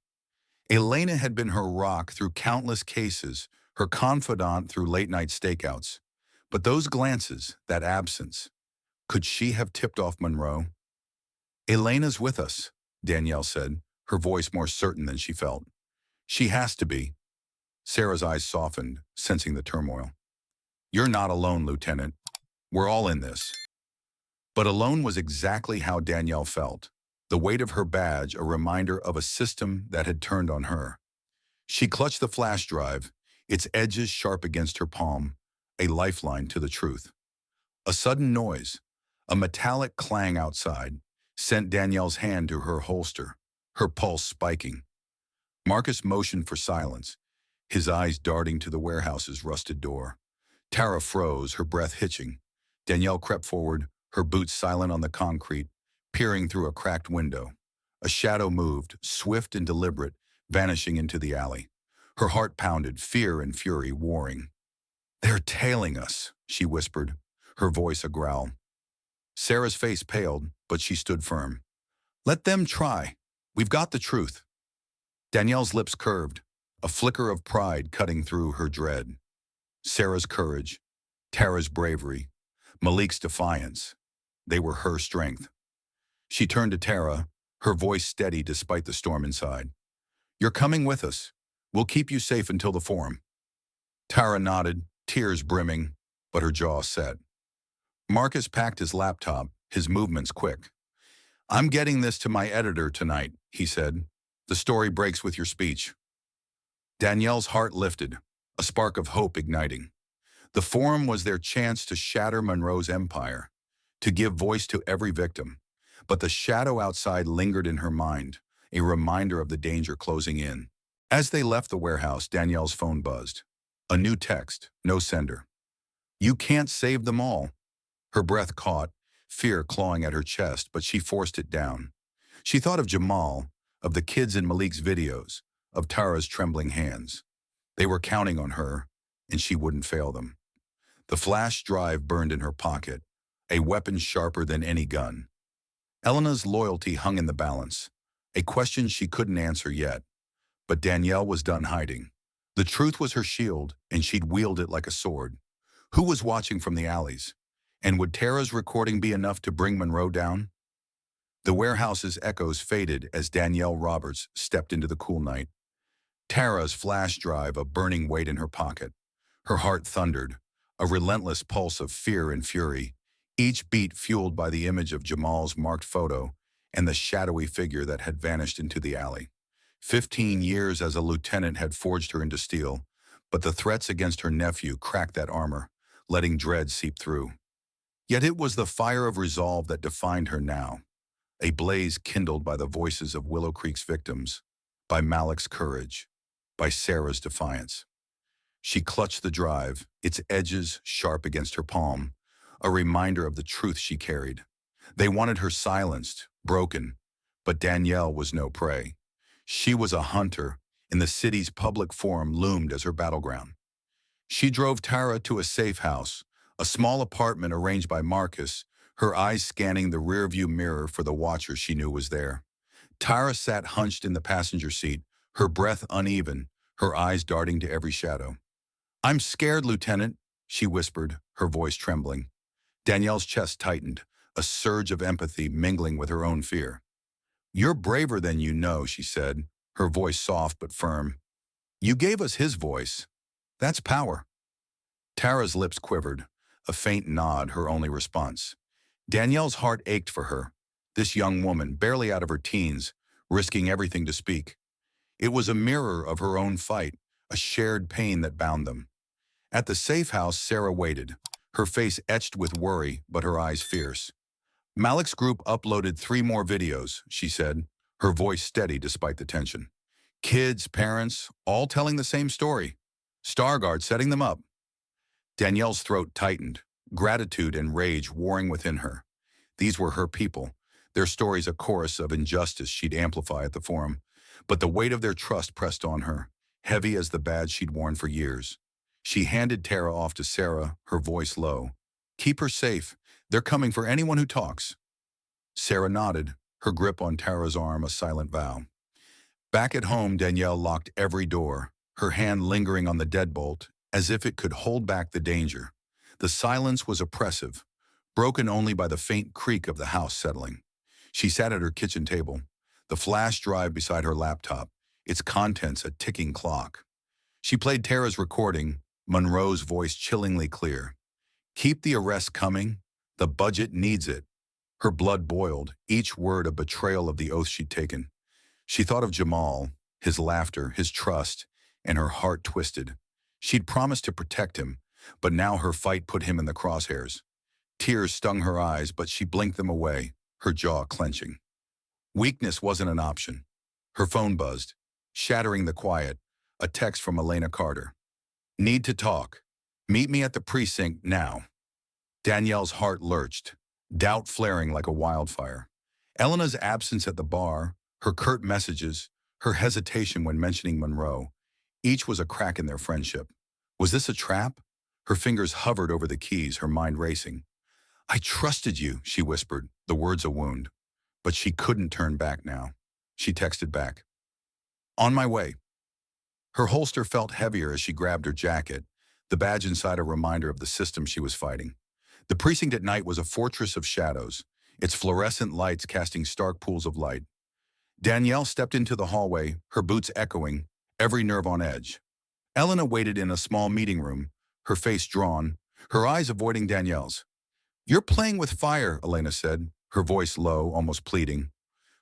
A: Elena had been her rock through countless cases, her confidant through late-night stakeouts. But those glances, that absence, could she have tipped off Monroe? Elena's with us, Danielle said, her voice more certain than she felt. She has to be. Sarah's eyes softened, sensing the turmoil. You're not alone, Lieutenant. We're all in this. But alone was exactly how Danielle felt, the weight of her badge a reminder of a system that had turned on her. She clutched the flash drive, its edges sharp against her palm, a lifeline to the truth. A sudden noise, a metallic clang outside, sent Danielle's hand to her holster, her pulse spiking. Marcus motioned for silence, his eyes darting to the warehouse's rusted door. Tara froze, her breath hitching. Danielle crept forward, her boots silent on the concrete, peering through a cracked window. A shadow moved, swift and deliberate, vanishing into the alley. Her heart pounded, fear and fury warring. They're tailing us, she whispered, her voice a growl. Sarah's face paled, but she stood firm. Let them try. We've got the truth. Danielle's lips curved, a flicker of pride cutting through her dread. Sarah's courage, Tara's bravery, Malik's defiance. They were her strength. She turned to Tara, her voice steady despite the storm inside. "You're coming with us. We'll keep you safe until the forum." Tara nodded, tears brimming, but her jaw set. Marcus packed his laptop, his movements quick. "I'm getting this to my editor tonight," he said. "The story breaks with your speech." Danielle's heart lifted, a spark of hope igniting. The forum was their chance to shatter Monroe's empire, to give voice to every victim. But the shadow outside lingered in her mind, a reminder of the danger closing in. As they left the warehouse, Danielle's phone buzzed. A new text, no sender. "You can't save them all." Her breath caught, fear clawing at her chest, but she forced it down. She thought of Jamal, of the kids in Malik's videos, of Tara's trembling hands. They were counting on her, and she wouldn't fail them. The flash drive burned in her pocket, a weapon sharper than any gun. Elena's loyalty hung in the balance, a question she couldn't answer yet. But Danielle was done hiding. The truth was her shield, and she'd wield it like a sword. Who was watching from the alleys? And would Tara's recording be enough to bring Monroe down? The warehouse's echoes faded as Danielle Roberts stepped into the cool night. Tara's flash drive a burning weight in her pocket. Her heart thundered, a relentless pulse of fear and fury, each beat fueled by the image of Jamal's marked photo and the shadowy figure that had vanished into the alley. 15 years as a lieutenant had forged her into steel, but the threats against her nephew cracked that armor, letting dread seep through. Yet it was the fire of resolve that defined her now, a blaze kindled by the voices of Willow Creek's victims, by Malik's courage, by Sarah's defiance. She clutched the drive, its edges sharp against her palm, a reminder of the truth she carried. They wanted her silenced, broken, but Danielle was no prey. She was a hunter, and the city's public forum loomed as her battleground. She drove Tara to a safe house, a small apartment arranged by Marcus, her eyes scanning the rearview mirror for the watcher she knew was there. Tara sat hunched in the passenger seat, her breath uneven, her eyes darting to every shadow. "I'm scared, Lieutenant," she whispered, her voice trembling. Danielle's chest tightened, a surge of empathy mingling with her own fear. "You're braver than you know," she said, her voice soft but firm. "You gave us his voice. That's power." Tara's lips quivered, a faint nod her only response. Danielle's heart ached for her, this young woman, barely out of her teens, risking everything to speak. It was a mirror of her own fight, a shared pain that bound them. At the safe house, Sarah waited, her face etched with worry, but her eyes fierce. "Malik's group uploaded 3 more videos," she said, her voice steady despite the tension. "Kids, parents, all telling the same story. StarGuard setting them up." Danielle's throat tightened, gratitude and rage warring within her. These were her people, their stories a chorus of injustice she'd amplify at the forum. But the weight of their trust pressed on her, heavy as the badge she'd worn for years. She handed Tara off to Sarah, her voice low. "Keep her safe. They're coming for anyone who talks." Sarah nodded, her grip on Tara's arm a silent vow. Back at home, Danielle locked every door, her hand lingering on the deadbolt, as if it could hold back the danger. The silence was oppressive, broken only by the faint creak of the house settling. She sat at her kitchen table, the flash drive beside her laptop, its contents a ticking clock. She played Tara's recording, Monroe's voice chillingly clear. "Keep the arrest coming. The budget needs it." Her blood boiled, each word a betrayal of the oath she'd taken. She thought of Jamal, his laughter, his trust, and her heart twisted. She'd promised to protect him, but now her fight put him in the crosshairs. Tears stung her eyes, but she blinked them away, her jaw clenching. Weakness wasn't an option. Her phone buzzed, shattering the quiet, a text from Elena Carter. "Need to talk. Meet me at the precinct now." Danielle's heart lurched, doubt flaring like a wildfire. Elena's absence at the bar, her curt messages, her hesitation when mentioning Monroe, each was a crack in their friendship. Was this a trap? Her fingers hovered over the keys, her mind racing. "I trusted you," she whispered, the words a wound. But she couldn't turn back now. She texted back, On my way. Her holster felt heavier as she grabbed her jacket, the badge inside a reminder of the system she was fighting. The precinct at night was a fortress of shadows, its fluorescent lights casting stark pools of light. Danielle stepped into the hallway, her boots echoing, every nerve on edge. Elena waited in a small meeting room, her face drawn, her eyes avoiding Danielle's. "You're playing with fire," Elena said, her voice low, almost pleading.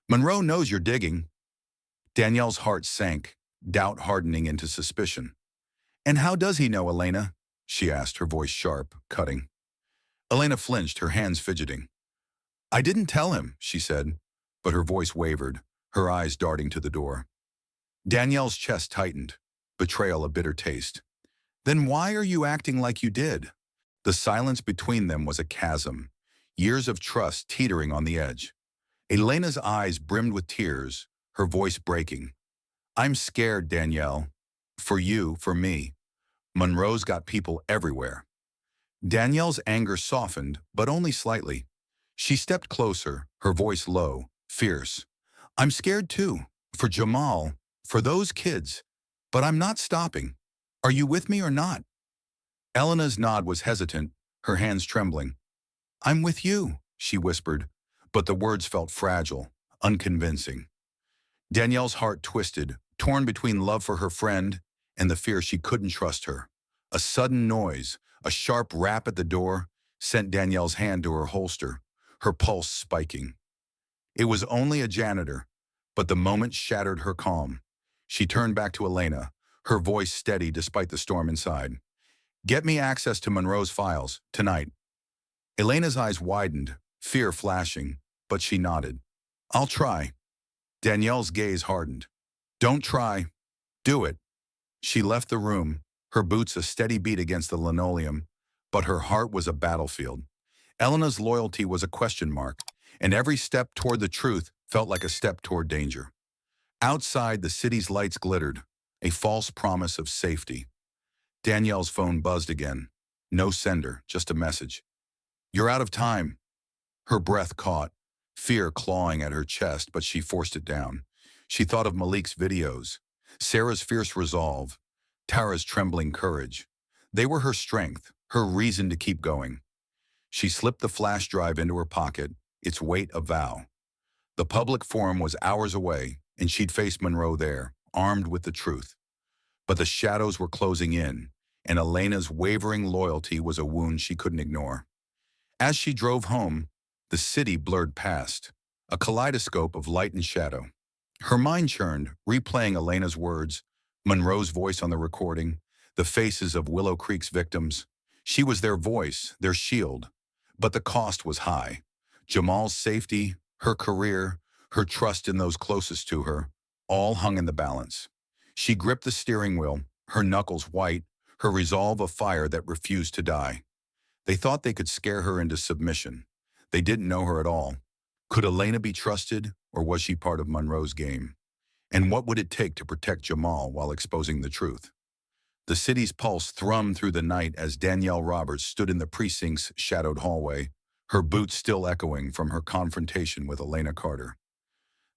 A: "Monroe knows you're digging." Danielle's heart sank, doubt hardening into suspicion. "And how does he know, Elena?" she asked, her voice sharp, cutting. Elena flinched, her hands fidgeting. "I didn't tell him," she said, but her voice wavered, her eyes darting to the door. Danielle's chest tightened, betrayal a bitter taste. "Then why are you acting like you did?" The silence between them was a chasm, years of trust teetering on the edge. Elena's eyes brimmed with tears, her voice breaking. "I'm scared, Danielle. For you, for me. Monroe's got people everywhere." Danielle's anger softened, but only slightly. She stepped closer, her voice low, fierce. "I'm scared too. For Jamal. For those kids. But I'm not stopping. Are you with me or not?" Elena's nod was hesitant, her hands trembling. "I'm with you," she whispered, but the words felt fragile, unconvincing. Danielle's heart twisted, torn between love for her friend and the fear she couldn't trust her. A sudden noise, a sharp rap at the door, sent Danielle's hand to her holster, her pulse spiking. It was only a janitor, but the moment shattered her calm. She turned back to Elena, her voice steady despite the storm inside. "Get me access to Monroe's files, tonight." Elena's eyes widened, fear flashing, but she nodded. "I'll try." Danielle's gaze hardened. "Don't try. Do it." She left the room, her boots a steady beat against the linoleum, but her heart was a battlefield. Elena's loyalty was a question mark, and every step toward the truth felt like a step toward danger. Outside, the city's lights glittered, a false promise of safety. Danielle's phone buzzed again. No sender, just a message. "You're out of time." Her breath caught, fear clawing at her chest, but she forced it down. She thought of Malik's videos, Sarah's fierce resolve, Tara's trembling courage. They were her strength, her reason to keep going. She slipped the flash drive into her pocket, its weight a vow. The public forum was hours away, and she'd face Monroe there, armed with the truth. But the shadows were closing in, and Elena's wavering loyalty was a wound she couldn't ignore. As she drove home, the city blurred past, a kaleidoscope of light and shadow. Her mind churned, replaying Elena's words, Monroe's voice on the recording, the faces of Willow Creek's victims. She was their voice, their shield. But the cost was high. Jamal's safety, her career, her trust in those closest to her, all hung in the balance. She gripped the steering wheel, her knuckles white, her resolve a fire that refused to die. They thought they could scare her into submission. They didn't know her at all. Could Elena be trusted, or was she part of Monroe's game? And what would it take to protect Jamal while exposing the truth? The city's pulse thrummed through the night as Danielle Roberts stood in the precinct's shadowed hallway, her boots still echoing from her confrontation with Elena Carter.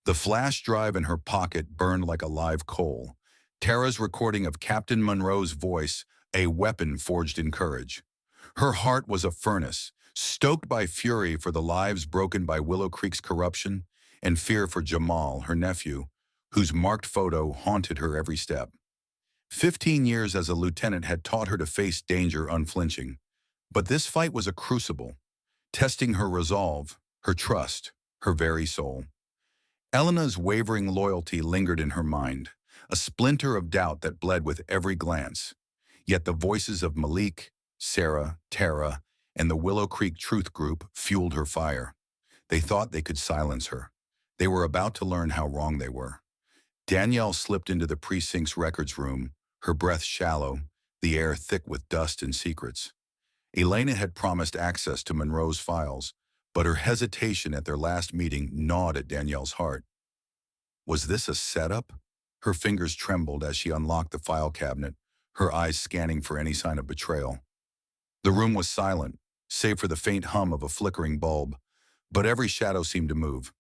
A: The flash drive in her pocket burned like a live coal. Tara's recording of Captain Monroe's voice, a weapon forged in courage. Her heart was a furnace, stoked by fury for the lives broken by Willow Creek's corruption and fear for Jamal, her nephew, whose marked photo haunted her every step. 15 years as a lieutenant had taught her to face danger unflinching. But this fight was a crucible, testing her resolve, her trust, her very soul. Elena's wavering loyalty lingered in her mind, a splinter of doubt that bled with every glance. Yet the voices of Malik, Sarah, Tara, and the Willow Creek Truth Group fueled her fire. They thought they could silence her. They were about to learn how wrong they were. Danielle slipped into the precinct's records room, her breath shallow, the air thick with dust and secrets. Elena had promised access to Monroe's files, but her hesitation at their last meeting gnawed at Danielle's heart. Was this a setup? Her fingers trembled as she unlocked the file cabinet, her eyes scanning for any sign of betrayal. The room was silent, save for the faint hum of a flickering bulb, but every shadow seemed to move.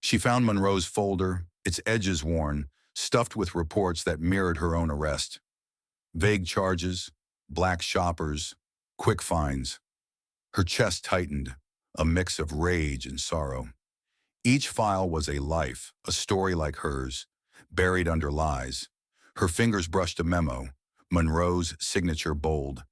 A: She found Monroe's folder, its edges worn, stuffed with reports that mirrored her own arrest. Vague charges, black shoppers, quick finds. Her chest tightened, a mix of rage and sorrow. Each file was a life, a story like hers, buried under lies. Her fingers brushed a memo, Monroe's signature bold.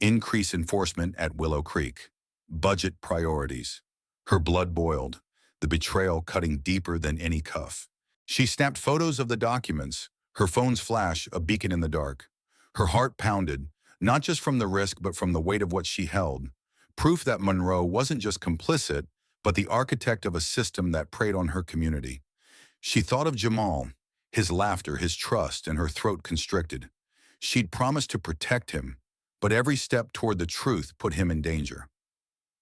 A: Increase enforcement at Willow Creek. Budget priorities. Her blood boiled, the betrayal cutting deeper than any cuff. She snapped photos of the documents, her phone's flash a beacon in the dark. Her heart pounded, not just from the risk but from the weight of what she held. Proof that Monroe wasn't just complicit, but the architect of a system that preyed on her community. She thought of Jamal, his laughter, his trust, and her throat constricted. She'd promised to protect him, but every step toward the truth put him in danger.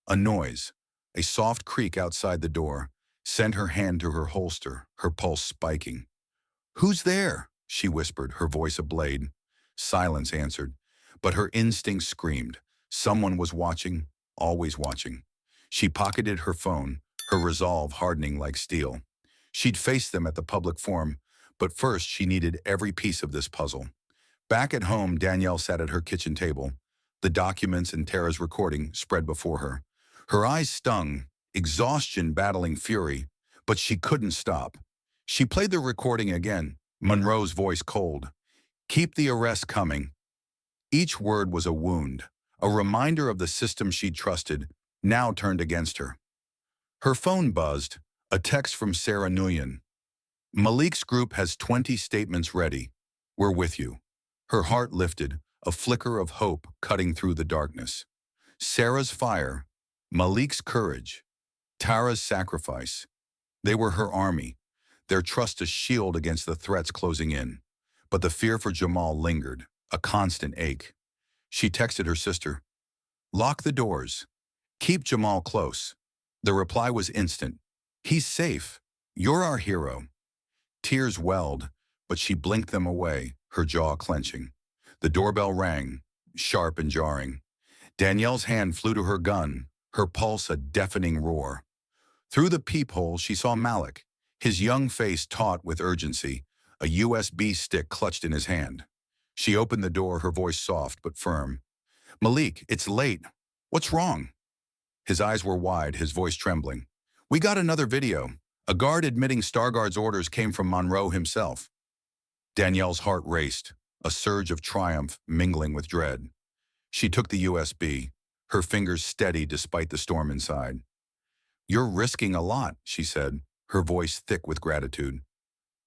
A: A noise, a soft creak outside the door, sent her hand to her holster, her pulse spiking. "Who's there?" she whispered, her voice a blade. Silence answered, but her instinct screamed. Someone was watching, always watching. She pocketed her phone, her resolve hardening like steel. She'd face them at the public forum, but first she needed every piece of this puzzle. Back at home, Danielle sat at her kitchen table, the documents and Tara's recording spread before her. Her eyes stung, exhaustion battling fury, but she couldn't stop. She played the recording again, Monroe's voice cold. "Keep the arrest coming." Each word was a wound, a reminder of the system she'd trusted, now turned against her. Her phone buzzed, a text from Sarah Nguyen. "Malik's group has 20 statements ready. We're with you." Her heart lifted, a flicker of hope cutting through the darkness. Sarah's fire, Malik's courage, Tara's sacrifice. They were her army, their trust a shield against the threats closing in. But the fear for Jamal lingered, a constant ache. She texted her sister, "Lock the doors. Keep Jamal close." The reply was instant. "He's safe. You're our hero." Tears welled, but she blinked them away, her jaw clenching. The doorbell rang, sharp and jarring. Danielle's hand flew to her gun, her pulse a deafening roar. Through the peephole, she saw Malik, his young face taut with urgency, a USB stick clutched in his hand. She opened the door, her voice soft but firm. "Malik, it's late. What's wrong?" His eyes were wide, his voice trembling. "We got another video. A guard admitting StarGuard's orders came from Monroe himself." Danielle's heart raced, a surge of triumph mingling with dread. She took the USB, her fingers steady despite the storm inside. "You're risking a lot," she said, her voice thick with gratitude.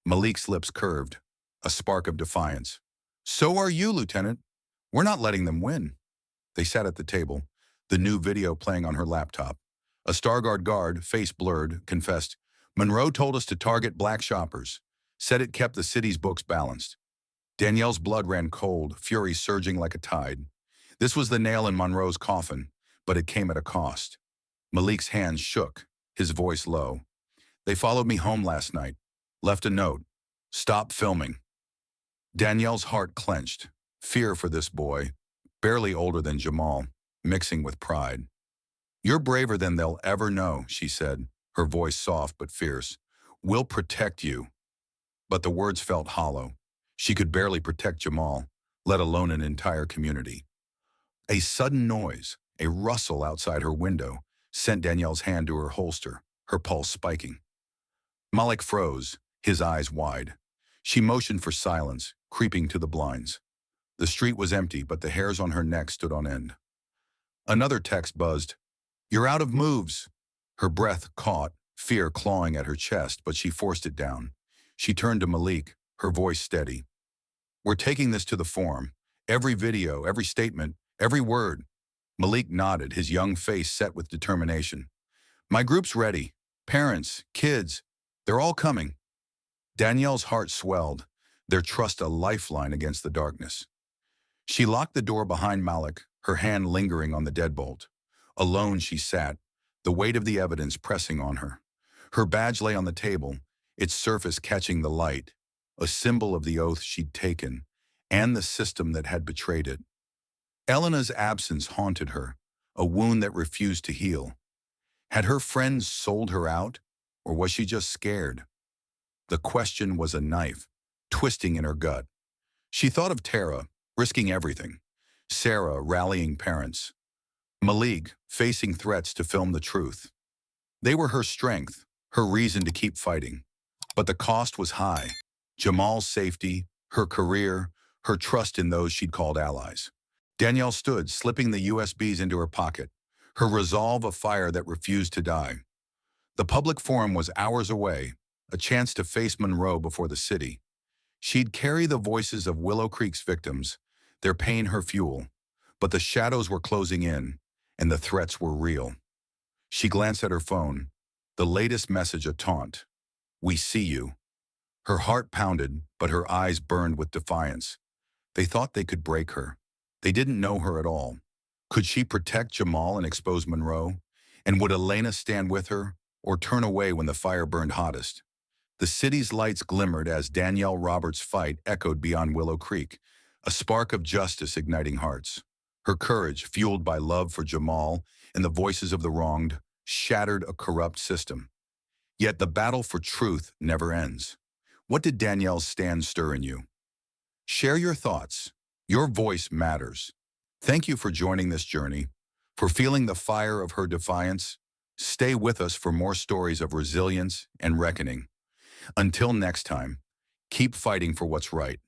A: Malik's lips curved, a spark of defiance. "So are you, Lieutenant. We're not letting them win." They sat at the table, the new video playing on her laptop. A StarGuard guard, face blurred, confessed, "Monroe told us to target black shoppers. Said it kept the city's books balanced." Danielle's blood ran cold, fury surging like a tide. This was the nail in Monroe's coffin, but it came at a cost. Malik's hands shook, his voice low. "They followed me home last night. Left a note. Stop filming." Danielle's heart clenched. Fear for this boy, barely older than Jamal, mixing with pride. "You're braver than they'll ever know," she said, her voice soft but fierce. "We'll protect you." But the words felt hollow. She could barely protect Jamal, let alone an entire community. A sudden noise, a rustle outside her window, sent Danielle's hand to her holster, her pulse spiking. Malik froze, his eyes wide. She motioned for silence, creeping to the blinds. The street was empty, but the hairs on her neck stood on end. Another text buzzed. "You're out of moves." Her breath caught, fear clawing at her chest, but she forced it down. She turned to Malik, her voice steady. "We're taking this to the forum. Every video, every statement, every word." Malik nodded, his young face set with determination. "My group's ready. Parents, kids, they're all coming." Danielle's heart swelled, their trust a lifeline against the darkness. She locked the door behind Malik, her hand lingering on the deadbolt. Alone she sat, the weight of the evidence pressing on her. Her badge lay on the table, its surface catching the light, a symbol of the oath she'd taken, and the system that had betrayed it. Elena's absence haunted her, a wound that refused to heal. Had her friends sold her out, or was she just scared? The question was a knife, twisting in her gut. She thought of Tara, risking everything. Sarah, rallying parents. Malik, facing threats to film the truth. They were her strength, her reason to keep fighting. But the cost was high. Jamal's safety, her career, her trust in those she'd called allies. Danielle stood, slipping the USBs into her pocket, her resolve a fire that refused to die. The public forum was hours away, a chance to face Monroe before the city. She'd carry the voices of Willow Creek's victims, their pain her fuel. But the shadows were closing in, and the threats were real. She glanced at her phone, the latest message a taunt. "We see you." Her heart pounded, but her eyes burned with defiance. They thought they could break her. They didn't know her at all. Could she protect Jamal and expose Monroe? And would Elena stand with her, or turn away when the fire burned hottest? The city's lights glimmered as Danielle Roberts' fight echoed beyond Willow Creek, a spark of justice igniting hearts. Her courage, fueled by love for Jamal and the voices of the wronged, shattered a corrupt system. Yet the battle for truth never ends. What did Danielle's stand stir in you? Share your thoughts. Your voice matters. Thank you for joining this journey, for feeling the fire of her defiance. Stay with us for more stories of resilience and reckoning. Until next time, keep fighting for what's right.